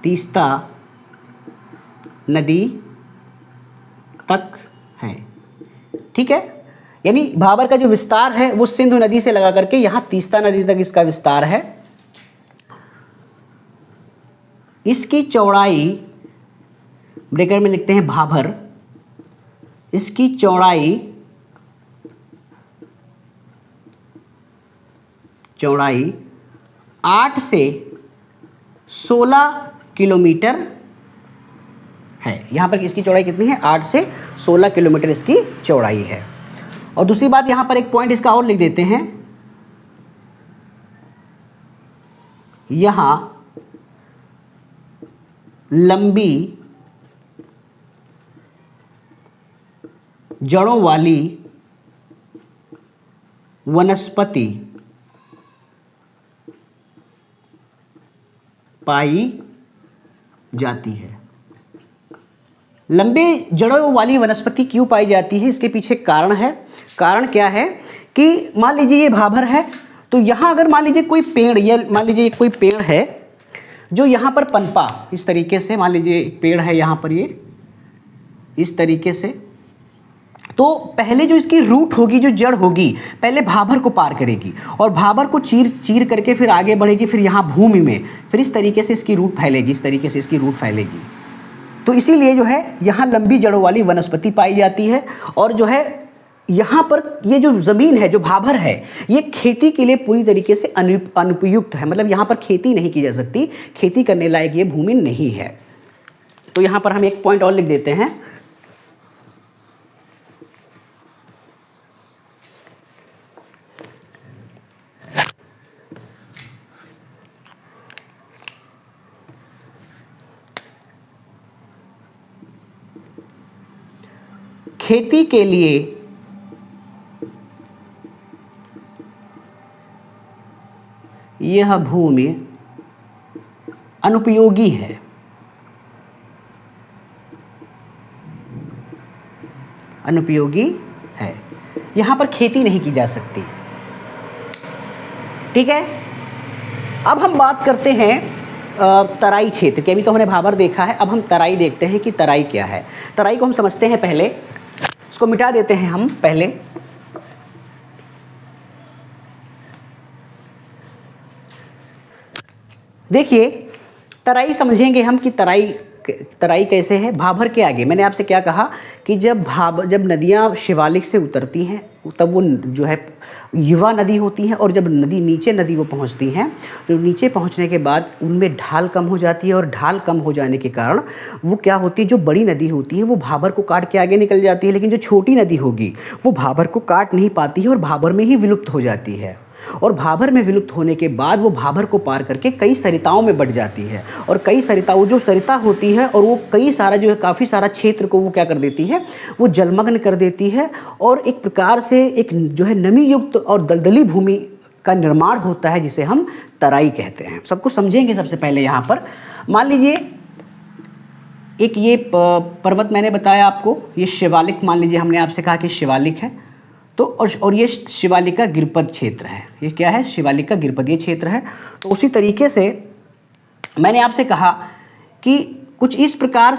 तीस्ता नदी तक है। ठीक है। यानी भाभर का जो विस्तार है वो सिंधु नदी से लगा करके यहाँ तीस्ता नदी तक इसका विस्तार है। इसकी चौड़ाई ब्रैकेट में लिखते हैं भाभर, इसकी चौड़ाई 8 से 16 किलोमीटर है। यहाँ पर इसकी चौड़ाई कितनी है, 8 से 16 किलोमीटर इसकी चौड़ाई है। और दूसरी बात यहाँ पर एक पॉइंट इसका और लिख देते हैं, यहाँ लंबी जड़ों वाली वनस्पति पाई जाती है। लंबे जड़ों वाली वनस्पति क्यों पाई जाती है, इसके पीछे कारण है। कारण क्या है कि मान लीजिए ये भाभर है, तो यहाँ अगर मान लीजिए कोई पेड़, या मान लीजिए कोई पेड़ है जो यहाँ पर पनपा इस तरीके से, मान लीजिए एक पेड़ है यहाँ पर ये इस तरीके से, तो पहले जो इसकी रूट होगी, जो जड़ होगी, पहले भाभर को पार करेगी और भाभर को चीर करके फिर आगे बढ़ेगी, फिर यहाँ भूमि में फिर इस तरीके से इसकी रूट फैलेगी, इस तरीके से इसकी रूट फैलेगी। तो इसीलिए जो है यहाँ लंबी जड़ों वाली वनस्पति पाई जाती है। और जो है यहाँ पर ये जो ज़मीन है, जो भाभर है, ये खेती के लिए पूरी तरीके से अनुपयुक्त है, मतलब यहाँ पर खेती नहीं की जा सकती, खेती करने लायक ये भूमि नहीं है। तो यहाँ पर हम एक पॉइंट और लिख देते हैं, खेती के लिए यह भूमि अनुपयोगी है। अनुपयोगी है, यहाँ पर खेती नहीं की जा सकती। ठीक है, अब हम बात करते हैं तराई क्षेत्र की। अभी तो हमने भाभर देखा है, अब हम तराई देखते हैं कि तराई क्या है। तराई को हम समझते हैं, पहले इसको मिटा देते हैं हम पहले। देखिए तराई समझेंगे हम कि तराई कैसे है। भाभर के आगे मैंने आपसे क्या कहा कि जब नदियाँ शिवालिक से उतरती हैं तब वो जो है युवा नदी होती हैं, और जब नीचे नदी वो पहुंचती हैं, तो नीचे पहुंचने के बाद उनमें ढाल कम हो जाती है, और ढाल कम हो जाने के कारण वो क्या होती है, जो बड़ी नदी होती है वो भाभर को काट के आगे निकल जाती है, लेकिन जो छोटी नदी होगी वो भाभर को काट नहीं पाती है और भाभर में ही विलुप्त हो जाती है। और भाभर में विलुप्त होने के बाद वो भाभर को पार करके कई सरिताओं में बढ़ जाती है, और कई सरिताओं जो सरिता होती है, और वो कई सारा जो है काफ़ी सारा क्षेत्र को वो क्या कर देती है, वो जलमग्न कर देती है, और एक प्रकार से एक जो है नमी युक्त और दलदली भूमि का निर्माण होता है, जिसे हम तराई कहते हैं। सब कुछ समझेंगे। सबसे पहले यहाँ पर मान लीजिए एक ये पर्वत मैंने बताया आपको, ये शिवालिक मान लीजिए, हमने आपसे कहा कि शिवालिक है, तो और ये शिवालिक का गिरपद क्षेत्र है। ये क्या है, शिवालिक का गिरपदीय क्षेत्र है। तो उसी तरीके से मैंने आपसे कहा कि कुछ इस प्रकार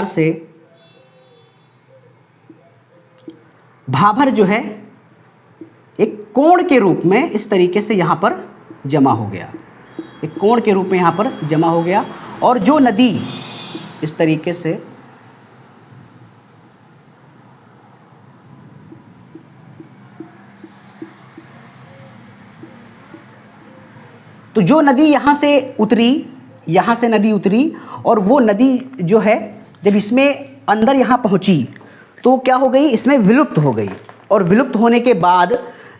से भाभर जो है एक कोण के रूप में इस तरीके से यहाँ पर जमा हो गया, एक कोण के रूप में यहाँ पर जमा हो गया। और जो नदी इस तरीके से तो जो नदी यहाँ से नदी उतरी, और वो नदी जो है जब इसमें अंदर यहाँ पहुँची तो क्या हो गई, इसमें विलुप्त हो गई। और विलुप्त होने के बाद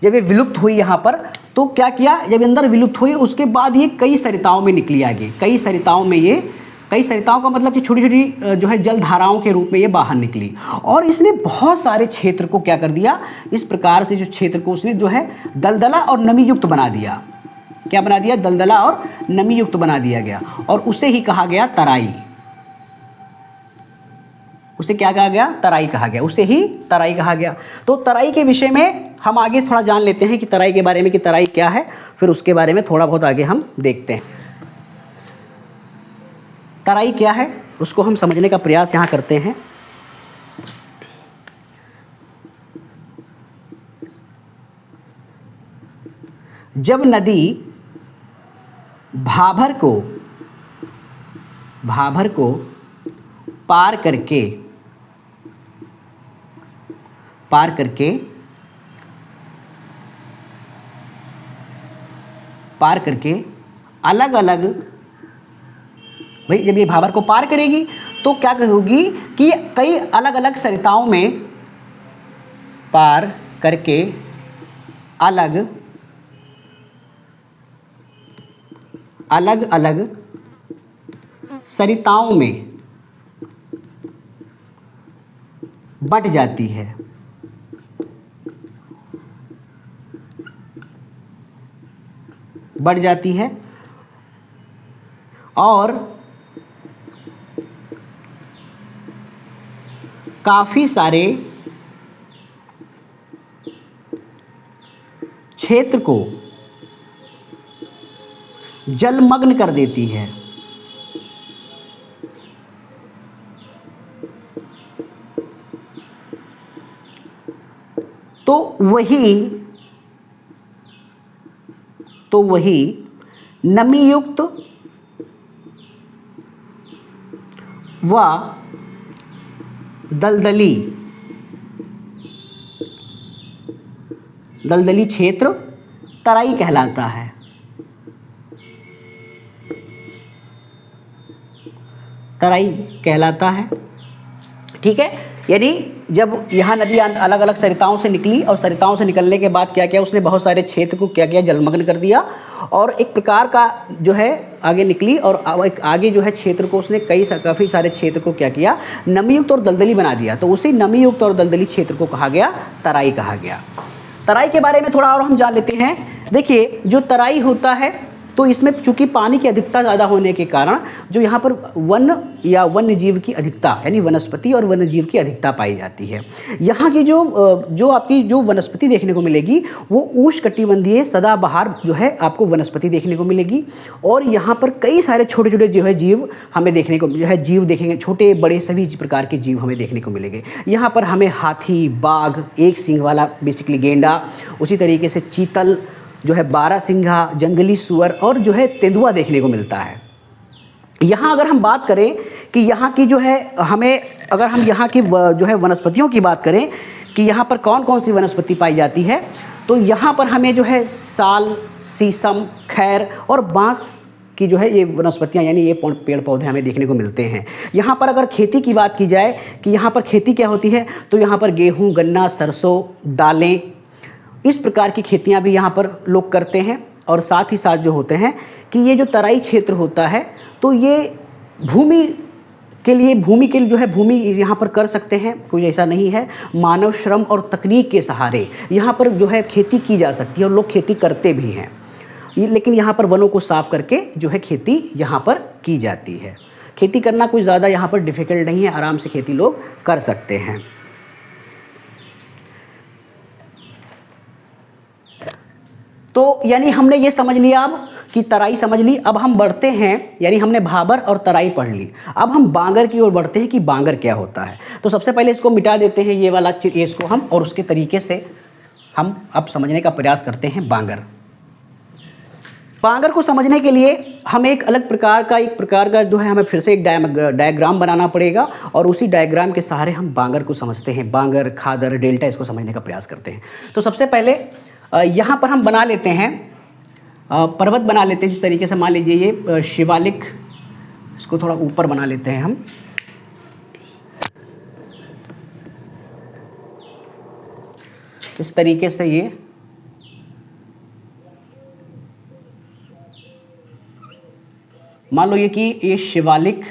जब ये विलुप्त हुई यहाँ पर, तो क्या किया, जब अंदर विलुप्त हुई उसके बाद ये कई सरिताओं में निकली आगे। कई सरिताओं का मतलब कि छोटी छोटी जो है जलधाराओं के रूप में ये बाहर निकली, और इसने बहुत सारे क्षेत्र को क्या कर दिया, इस प्रकार से जो क्षेत्र को उसने जो है दलदला और नमी युक्त बना दिया। क्या बना दिया, दलदला और नमी युक्त बना दिया गया, और उसे ही कहा गया तराई। उसे क्या कहा गया, तराई कहा गया, उसे ही तराई कहा गया। तो तराई के विषय में हम आगे थोड़ा जान लेते हैं कि तराई के बारे में, कि तराई क्या है, फिर उसके बारे में थोड़ा बहुत आगे हम देखते हैं। तराई क्या है उसको हम समझने का प्रयास यहाँ करते हैं। जब नदी भाभर को पार करके अलग अलग, भाई जब ये भाबर को पार करेगी तो क्या होगी कि कई अलग अलग सरिताओं में पार करके अलग अलग सरिताओं में बट जाती है। बढ़ जाती है और काफ़ी सारे क्षेत्र को जलमग्न कर देती है। तो वही नमीयुक्त व दलदली क्षेत्र तराई कहलाता है। तराई कहलाता है, ठीक है। यानी जब यहाँ नदी अलग अलग सरिताओं से निकली और सरिताओं से निकलने के बाद क्या किया, उसने बहुत सारे क्षेत्र को क्या किया, जलमग्न कर दिया और एक प्रकार का जो है आगे निकली और एक आगे जो है क्षेत्र को उसने काफ़ी सारे क्षेत्र को क्या किया, नमीयुक्त और दलदली बना दिया। तो उसी नमीयुक्त और दलदली क्षेत्र को कहा गया, तराई कहा गया। तराई के बारे में थोड़ा और हम जान लेते हैं। देखिए जो तराई होता है तो इसमें चूंकि पानी की अधिकता ज़्यादा होने के कारण जो यहाँ पर वन या वन्य जीव की अधिकता यानी वनस्पति और वन्य जीव की अधिकता पाई जाती है। यहाँ की जो आपकी जो वनस्पति देखने को मिलेगी वो उष्णकटिबंधीय सदाबहार जो है आपको वनस्पति देखने को मिलेगी। और यहाँ पर कई सारे छोटे छोटे जो है जीव हमें देखने को जो है जीव देखेंगे, छोटे बड़े सभी प्रकार के जीव हमें देखने को मिलेंगे। यहाँ पर हमें हाथी, बाघ, एक सींग वाला बेसिकली गेंडा, उसी तरीके से चीतल जो है, बारहसिंघा, जंगली सुअर और जो है तेंदुआ देखने को मिलता है। यहाँ अगर हम बात करें कि यहाँ की जो है हमें अगर हम यहाँ की जो है वनस्पतियों की बात करें कि यहाँ पर कौन कौन सी वनस्पति पाई जाती है, तो यहाँ पर हमें जो है साल, शीशम, खैर और बांस की जो है ये वनस्पतियाँ यानी ये पेड़ पौधे हमें देखने को मिलते हैं। यहाँ पर अगर खेती की बात की जाए कि यहाँ पर खेती क्या होती है, तो यहाँ पर गेहूँ, गन्ना, सरसों, दालें, इस प्रकार की खेतियां भी यहाँ पर लोग करते हैं। और साथ ही साथ जो होते हैं कि ये जो तराई क्षेत्र होता है तो ये भूमि के लिए जो है भूमि यहाँ पर कर सकते हैं, कोई ऐसा नहीं है। मानव श्रम और तकनीक के सहारे यहाँ पर जो है खेती की जा सकती है और लोग खेती करते भी हैं। लेकिन यहाँ पर वनों को साफ करके जो है खेती यहाँ पर की जाती है। खेती करना कोई ज़्यादा यहाँ पर डिफ़िकल्ट नहीं है, आराम से खेती लोग कर सकते हैं। तो यानी हमने ये समझ लिया अब कि तराई समझ ली। अब हम बढ़ते हैं, यानी हमने भाबर और तराई पढ़ ली। अब हम बांगर की ओर बढ़ते हैं कि बांगर क्या होता है। तो सबसे पहले इसको मिटा देते हैं, ये वाला इसको हम, और उसके तरीके से हम अब समझने का प्रयास करते हैं बांगर। बांगर को समझने के लिए हमें एक प्रकार का जो है हमें फिर से एक डायग्राम बनाना पड़ेगा और उसी डायग्राम के सहारे हम बांगर को समझते हैं। बांगर, खादर, डेल्टा, इसको समझने का प्रयास करते हैं। तो सबसे पहले यहाँ पर हम बना लेते हैं पर्वत बना लेते हैं। जिस तरीके से मान लीजिए ये शिवालिक, इसको थोड़ा ऊपर बना लेते हैं हम। इस तरीके से ये मान लो ये कि ये शिवालिक,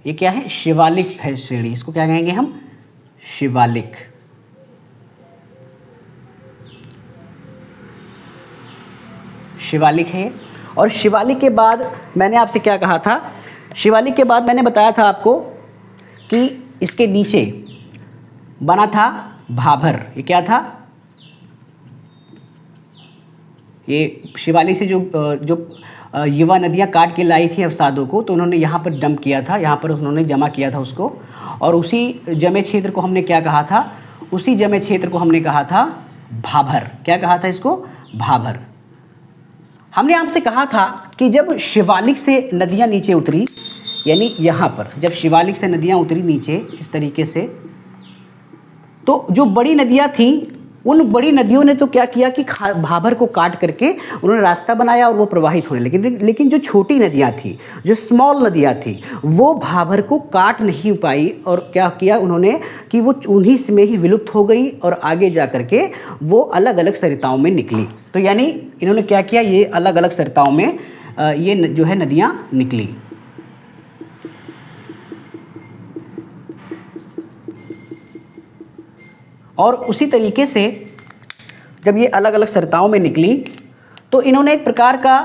ये क्या है, शिवालिक है श्रेणी। इसको क्या कहेंगे हम, शिवालिक। शिवालिक है। और शिवालिक के बाद मैंने आपसे क्या कहा था, शिवालिक के बाद मैंने बताया था आपको कि इसके नीचे बना था भाबर। ये क्या था, ये शिवालिक से जो युवा नदियाँ काट के लाई थी अवसादों को, तो उन्होंने यहाँ पर डंप किया था, यहाँ पर उन्होंने जमा किया था उसको। और उसी जमे क्षेत्र को हमने क्या कहा था, उसी जमे क्षेत्र को हमने कहा था भाबर। क्या कहा था इसको, भाबर। हमने आपसे कहा था कि जब शिवालिक से नदियाँ नीचे उतरी, यानी यहाँ पर जब शिवालिक से नदियाँ उतरी नीचे इस तरीके से, तो जो बड़ी नदियाँ थीं उन बड़ी नदियों ने तो क्या किया कि भाबर को काट करके उन्होंने रास्ता बनाया और वो प्रवाहित होने लगी। लेकिन जो छोटी नदियाँ थी, जो स्मॉल नदियाँ थी, वो भाबर को काट नहीं पाई और क्या किया उन्होंने कि वो उन्हीं में ही विलुप्त हो गई और आगे जा करके वो अलग अलग सरिताओं में निकली। तो यानी इन्होंने क्या किया, ये अलग अलग सरिताओं में ये जो है नदियाँ निकली। और उसी तरीके से जब ये अलग अलग सरिताओं में निकली तो इन्होंने एक प्रकार का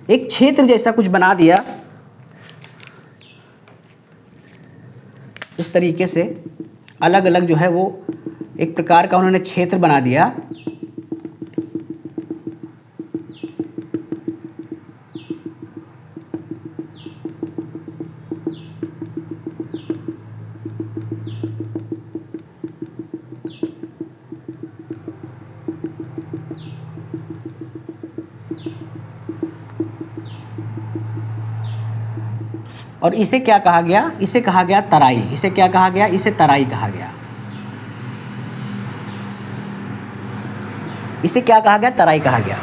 एक क्षेत्र जैसा कुछ बना दिया। इस तरीके से अलग अलग जो है वो एक प्रकार का उन्होंने क्षेत्र बना दिया। और इसे क्या कहा गया, इसे कहा गया तराई। इसे क्या कहा गया, इसे तराई कहा गया। इसे क्या कहा गया, तराई कहा गया।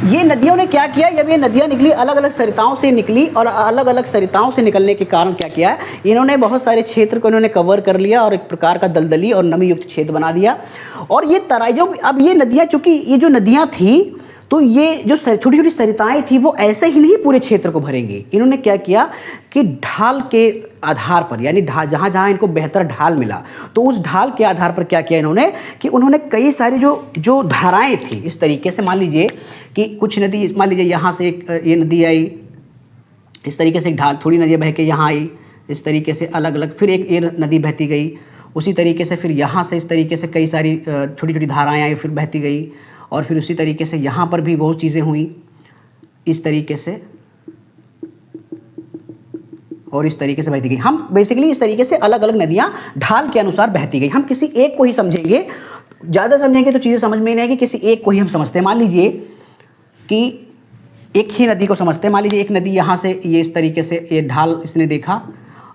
ये नदियों ने क्या किया, जब ये नदियाँ निकली अलग अलग सरिताओं से निकली और अलग अलग सरिताओं से निकलने के कारण क्या किया, इन्होंने बहुत सारे क्षेत्र को इन्होंने कवर कर लिया और एक प्रकार का दलदली और नमी युक्त क्षेत्र बना दिया। और ये तराई जो अब ये नदियाँ, चूँकि ये जो नदियाँ थी तो ये जो छोटी छोटी सरिताएं थी वो ऐसे ही नहीं पूरे क्षेत्र को भरेंगी। इन्होंने क्या किया कि ढाल के आधार पर, यानी जहाँ जहाँ इनको बेहतर ढाल मिला तो उस ढाल के आधार पर क्या किया इन्होंने कि उन्होंने कई सारी जो धाराएं थी, इस तरीके से मान लीजिए कि कुछ नदी, मान लीजिए यहाँ से एक ये नदी आई, इस तरीके से एक ढाल, थोड़ी नदियाँ बह के यहाँ आई, इस तरीके से अलग अलग, फिर एक ये नदी बहती गई, उसी तरीके से फिर यहाँ से इस तरीके से कई सारी छोटी छोटी धाराएँ आई, फिर बहती गई, और फिर उसी तरीके से यहाँ पर भी बहुत चीज़ें हुई इस तरीके से, और इस तरीके से बहती गई। हम बेसिकली इस तरीके से अलग अलग नदियाँ ढाल के अनुसार बहती गई। हम किसी एक को ही समझेंगे, ज़्यादा समझेंगे तो चीज़ें समझ में नहीं आएगी, किसी एक को ही हम समझते हैं। मान लीजिए कि एक ही नदी को समझते हैं। मान लीजिए एक नदी यहाँ से ये इस तरीके से ये ढाल इसने देखा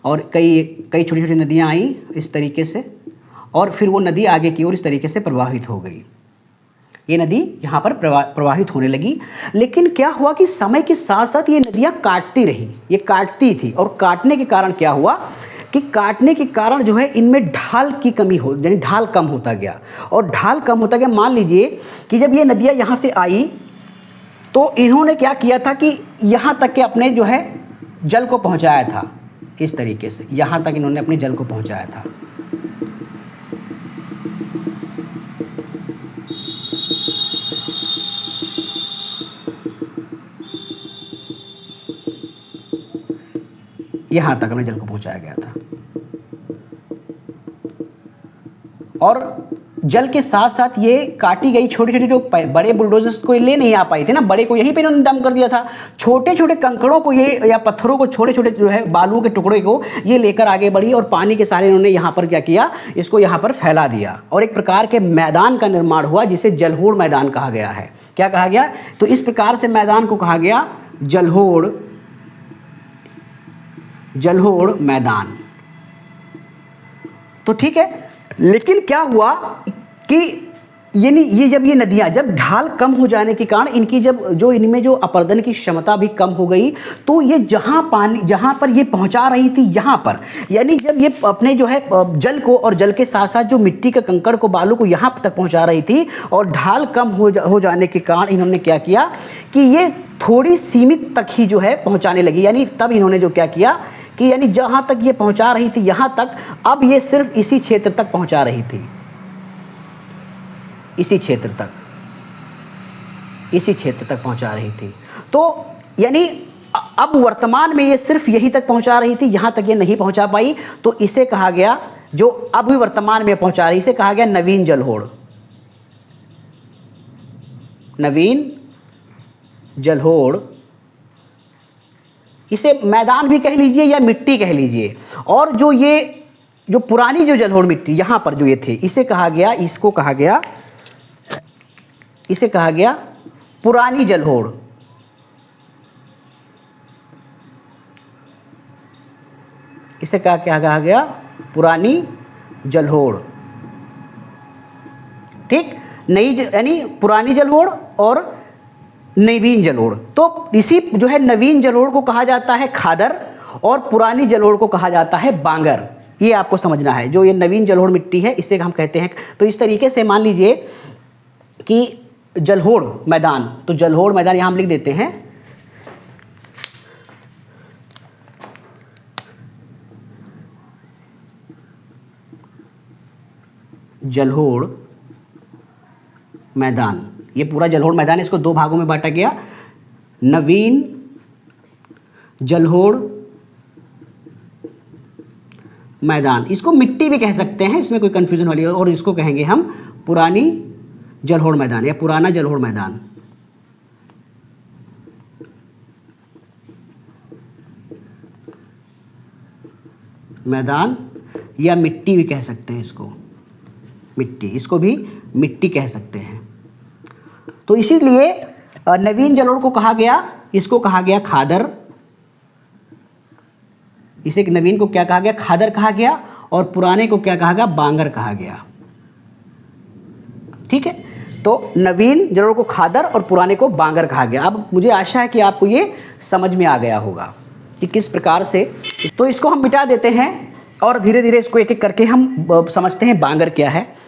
और कई छोटी छोटी नदियाँ आई इस तरीके से, और फिर वो नदी आगे की ओर इस तरीके से प्रवाहित हो गई। ये नदी यहाँ पर प्रवाहित होने लगी। लेकिन क्या हुआ कि समय के साथ साथ ये नदियाँ काटती रही, ये काटती थी, और काटने के कारण क्या हुआ कि काटने के कारण जो है इनमें ढाल की कमी हो, यानी ढाल कम होता गया, और ढाल कम होता गया। मान लीजिए कि जब ये नदियाँ यहाँ से आई तो इन्होंने क्या किया था कि यहाँ तक के अपने जो है जल को पहुँचाया था, इस तरीके से यहाँ तक इन्होंने अपने जल को पहुँचाया था। यहाँ तक अपने जल को पहुँचाया गया था, और जल के साथ साथ ये काटी गई छोटी छोटी जो बड़े बुलडोजर्स को ले नहीं आ पाई थी ना, बड़े को यहीं पे इन्होंने डंप कर दिया था। छोटे छोटे कंकड़ों को ये या पत्थरों को, छोटे छोटे जो है बालुओं के टुकड़े को ये लेकर आगे बढ़ी, और पानी के सारे इन्होंने यहाँ पर क्या किया, इसको यहाँ पर फैला दिया, और एक प्रकार के मैदान का निर्माण हुआ जिसे जलहोड़ मैदान कहा गया है। क्या कहा गया, तो इस प्रकार से मैदान को कहा गया जलहोड़ मैदान। तो ठीक है, लेकिन क्या हुआ कि यानी ये जब ये नदियाँ जब ढाल कम हो जाने के कारण इनकी जो इनमें जो अपर्दन की क्षमता भी कम हो गई, तो ये जहाँ पर ये पहुँचा रही थी यहाँ पर, यानी जब ये अपने जो है जल को और जल के साथ साथ जो मिट्टी के कंकड़ को, बालू को यहाँ तक पहुँचा रही थी, और ढाल कम हो जाने के कारण इन्होंने क्या किया कि ये थोड़ी सीमित तक ही जो है पहुँचाने लगी। यानी तब इन्होंने जो क्या किया कि यानी जहाँ तक ये पहुँचा रही थी यहाँ तक, अब ये सिर्फ इसी क्षेत्र तक पहुँचा रही थी, इसी क्षेत्र तक पहुँचा रही थी। तो यानी अब वर्तमान में ये सिर्फ यही तक पहुँचा रही थी, यहाँ तक ये नहीं पहुँचा पाई, तो इसे कहा गया, जो अब भी वर्तमान में पहुँचा रही, इसे कहा गया नवीन जलहोड़। नवीन जलहोड़, इसे मैदान भी कह लीजिए या मिट्टी कह लीजिए। और जो पुरानी जो जलहोड़ मिट्टी यहाँ पर जो ये थे, इसे कहा गया पुरानी जलहोड़। इसे क्या कहा गया, पुरानी जलहोड़। ठीक, यानी पुरानी जलोढ़ और नवीन जलोढ़। तो इसी जो है नवीन जलोढ़ को कहा जाता है खादर और पुरानी जलोढ़ को कहा जाता है बांगर। ये आपको समझना है, जो ये नवीन जलोढ़ मिट्टी है इसे हम कहते हैं। तो इस तरीके से मान लीजिए कि जलोढ़ मैदान, तो जलोढ़ मैदान यहाँ हम लिख देते हैं, जलोढ़ मैदान। ये पूरा जलोढ़ मैदान है, इसको दो भागों में बांटा गया, नवीन जलोढ़ मैदान। इसको मिट्टी भी कह सकते हैं, इसमें कोई कंफ्यूजन वाली, और इसको कहेंगे हम पुरानी जलोढ़ मैदान या पुराना जलोढ़ मैदान। मैदान या मिट्टी भी कह सकते हैं इसको, मिट्टी, इसको भी मिट्टी कह सकते हैं। तो इसीलिए नवीन जलोढ़ को कहा गया, इसको कहा गया खादर, इसे नवीन को क्या कहा गया, खादर कहा गया, और पुराने को क्या कहा गया, बांगर कहा गया। ठीक है, तो नवीन जलोढ़ को खादर और पुराने को बांगर कहा गया। अब मुझे आशा है कि आपको ये समझ में आ गया होगा कि किस प्रकार से। तो इसको हम मिटा देते हैं और धीरे धीरे इसको एक एक करके हम समझते हैं बांगर क्या है।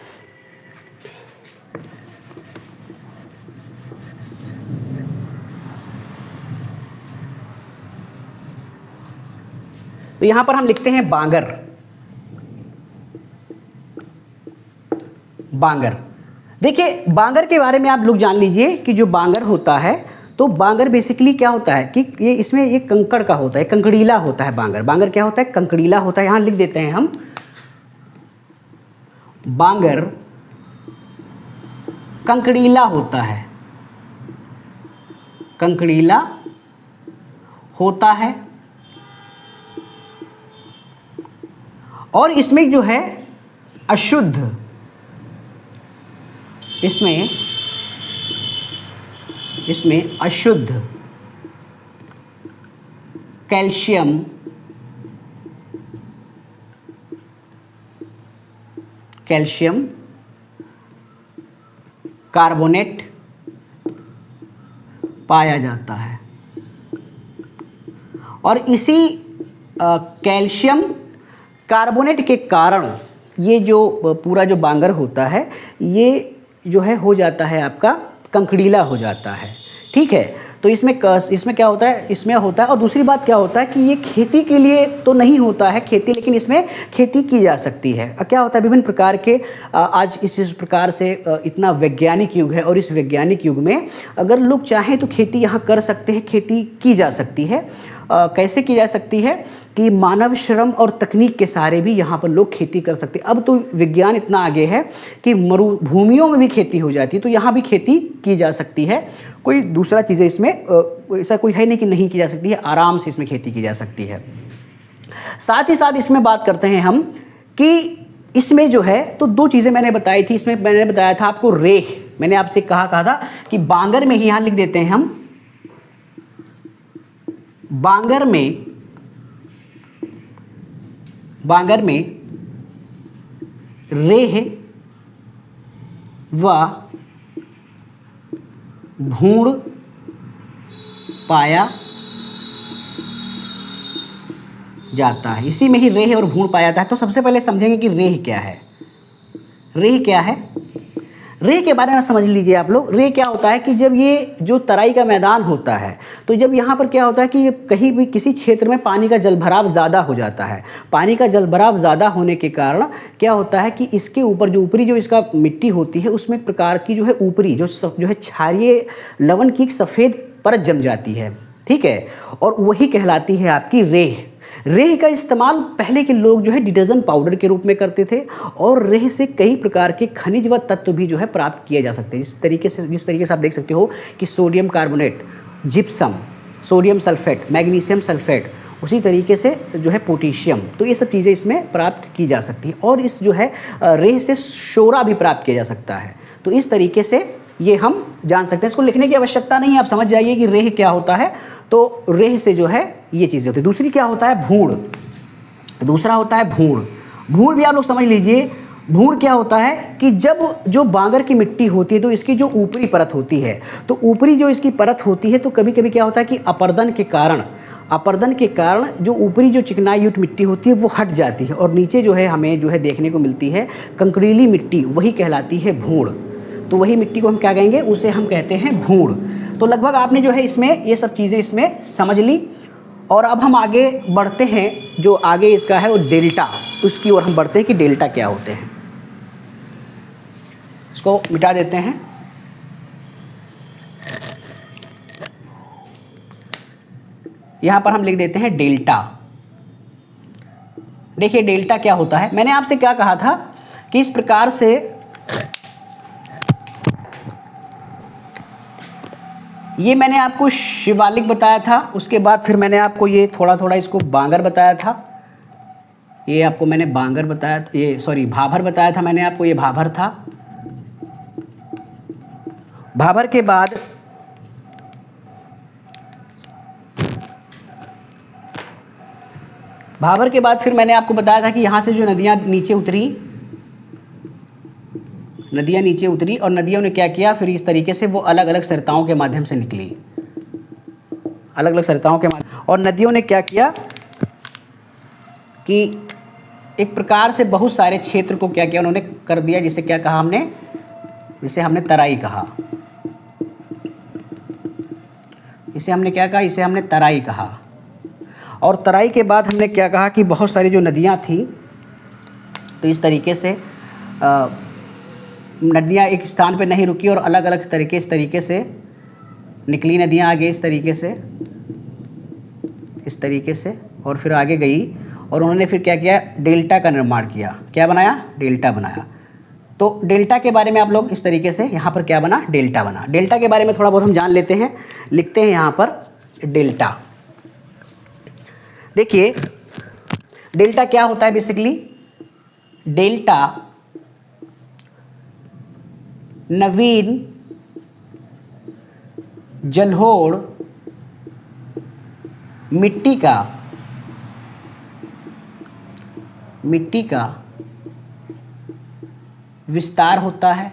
तो यहां पर हम लिखते हैं बांगर। बांगर, देखिए बांगर के बारे में आप लोग जान लीजिए कि जो बांगर होता है, तो बांगर बेसिकली क्या होता है कि ये इसमें ये कंकड़ का होता है, कंकड़ीला होता है बांगर। बांगर क्या होता है, कंकड़ीला होता है। यहां लिख देते हैं हम, बांगर कंकड़ीला होता है, कंकड़ीला होता है, और इसमें जो है अशुद्ध, इसमें अशुद्ध कैल्शियम कार्बोनेट पाया जाता है। और इसी कैल्शियम कार्बोनेट के कारण ये जो पूरा जो बांगर होता है, ये जो है हो जाता है आपका कंकड़ीला हो जाता है। ठीक है, तो इसमें क्या होता है, इसमें होता है। और दूसरी बात क्या होता है कि ये खेती के लिए तो नहीं होता है खेती, लेकिन इसमें खेती की जा सकती है। क्या होता है, विभिन्न प्रकार के आज इस प्रकार से इतना वैज्ञानिक युग है, और इस वैज्ञानिक युग में अगर लोग चाहें तो खेती यहाँ कर सकते हैं, खेती की जा सकती है। कैसे की जा सकती है कि मानव श्रम और तकनीक के सहारे भी यहाँ पर लोग खेती कर सकते हैं। अब तो विज्ञान इतना आगे है कि मरुभूमियों में भी खेती हो जाती है, तो यहाँ भी खेती की जा सकती है। कोई दूसरा चीज़ें इसमें ऐसा कोई है नहीं कि नहीं की जा सकती है, आराम से इसमें खेती की जा सकती है। साथ ही साथ इसमें बात करते हैं हम कि इसमें जो है, तो दो चीज़ें मैंने बताई थी। इसमें मैंने बताया था आपको रेह, मैंने आपसे कहा था कि बांगर में ही, यहाँ लिख देते हैं हम, बांगर में रेह व भूण पाया जाता है। इसी में ही रेह और भूण पाया जाता है। तो सबसे पहले समझेंगे कि रेह क्या है। रेह क्या है, रेह के बारे में समझ लीजिए आप लोग। रेह क्या होता है कि जब ये जो तराई का मैदान होता है, तो जब यहाँ पर क्या होता है कि कहीं भी किसी क्षेत्र में पानी का जलभराव ज़्यादा हो जाता है। पानी का जलभराव ज़्यादा होने के कारण क्या होता है कि इसके ऊपर जो ऊपरी जो इसका मिट्टी होती है, उसमें एक प्रकार की जो है ऊपरी जो है क्षारीय लवण की एक सफ़ेद परत जम जाती है। ठीक है, और वही कहलाती है आपकी रेह। रेह का इस्तेमाल पहले के लोग जो है डिटर्जेंट पाउडर के रूप में करते थे, और रेह से कई प्रकार के खनिज व तत्व भी जो है प्राप्त किए जा सकते हैं। जिस तरीके से आप देख सकते हो कि sodium carbonate, gypsum, sodium sulphate, magnesium sulphate, उसी तरीके से जो है पोटेशियम, तो ये सब चीज़ें इसमें प्राप्त की जा सकती हैं। और इस जो है रेह से शोरा भी प्राप्त किया जा सकता है। तो इस तरीके से ये हम जान सकते हैं। इसको लिखने की आवश्यकता नहीं है, आप समझ जाइए कि रेह क्या होता है। तो रेह से जो है ये चीज़ें होती है। दूसरी क्या होता है, भूण। दूसरा होता है भूण। भूण भी आप लोग समझ लीजिए, भूण क्या होता है कि जब जो बांगर की मिट्टी होती है तो इसकी जो ऊपरी परत होती है, तो ऊपरी जो इसकी परत होती है तो कभी कभी क्या होता है कि अपर्दन के कारण जो ऊपरी जो चिकनाई युक्त मिट्टी होती है वो हट जाती है और नीचे जो है हमें जो है देखने को मिलती है कंकरीली मिट्टी, वही कहलाती है भूण। तो वही मिट्टी को हम क्या कहेंगे, उसे हम कहते हैं भूण। तो लगभग आपने जो है इसमें ये सब चीज़ें इसमें समझ ली। और अब हम आगे बढ़ते हैं, जो आगे इसका है वो डेल्टा, उसकी ओर हम बढ़ते हैं कि डेल्टा क्या होते हैं। इसको मिटा देते हैं। यहाँ पर हम लिख देते हैं डेल्टा। देखिए डेल्टा क्या होता है, मैंने आपसे क्या कहा था कि इस प्रकार से ये मैंने आपको शिवालिक बताया था, उसके बाद फिर मैंने आपको ये थोड़ा थोड़ा इसको बांगर बताया था, ये आपको मैंने बांगर बताया, ये सॉरी भाभर बताया था मैंने आपको, ये भाभर था। भाभर के बाद फिर मैंने आपको बताया था कि यहाँ से जो नदियाँ नीचे उतरी और नदियों ने क्या किया, फिर इस तरीके से वो अलग अलग सरिताओं के माध्यम से निकली, अलग अलग सरिताओं के माध्यम। और नदियों ने क्या किया कि एक प्रकार से बहुत सारे क्षेत्र को क्या किया उन्होंने कर दिया, जिसे क्या कहा हमने, जिसे हमने तराई कहा। इसे हमने क्या कहा, इसे हमने तराई कहा। और तराई के बाद हमने क्या कहा कि बहुत सारी जो नदियाँ थी, तो इस तरीके से नदियाँ एक स्थान पे नहीं रुकी और अलग अलग तरीके इस तरीके से निकली नदियाँ आगे, इस तरीके से और फिर आगे गई और उन्होंने फिर क्या किया, डेल्टा का निर्माण किया। क्या बनाया, डेल्टा बनाया। तो डेल्टा के बारे में आप लोग इस तरीके से यहाँ पर क्या बना, डेल्टा बना। डेल्टा के बारे में थोड़ा बहुत हम जान लेते हैं, लिखते हैं यहाँ पर डेल्टा। देखिए डेल्टा क्या होता है, बेसिकली डेल्टा नवीन जलोढ़ मिट्टी का विस्तार होता है,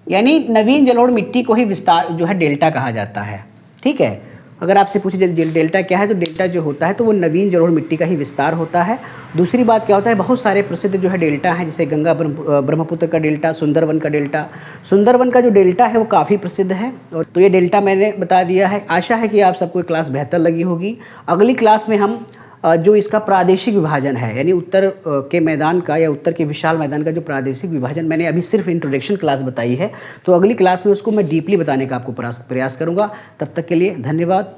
यानी नवीन जलोढ़ मिट्टी को ही विस्तार जो है डेल्टा कहा जाता है। ठीक है, अगर आपसे पूछे डेल्टा क्या है, तो डेल्टा जो होता है तो वो नवीन जलोढ़ मिट्टी का ही विस्तार होता है। दूसरी बात क्या होता है, बहुत सारे प्रसिद्ध जो है डेल्टा हैं, जैसे गंगा ब्रह्मपुत्र का डेल्टा, सुंदरवन का डेल्टा। सुंदरवन का जो डेल्टा है वो काफ़ी प्रसिद्ध है। और तो ये डेल्टा मैंने बता दिया है। आशा है कि आप सबको क्लास बेहतर लगी होगी। अगली क्लास में हम जो इसका प्रादेशिक विभाजन है, यानी उत्तर के मैदान का या उत्तर के विशाल मैदान का जो प्रादेशिक विभाजन, मैंने अभी सिर्फ इंट्रोडक्शन क्लास बताई है, तो अगली क्लास में उसको मैं डीपली बताने का आपको प्रयास करूँगा। तब तक के लिए धन्यवाद।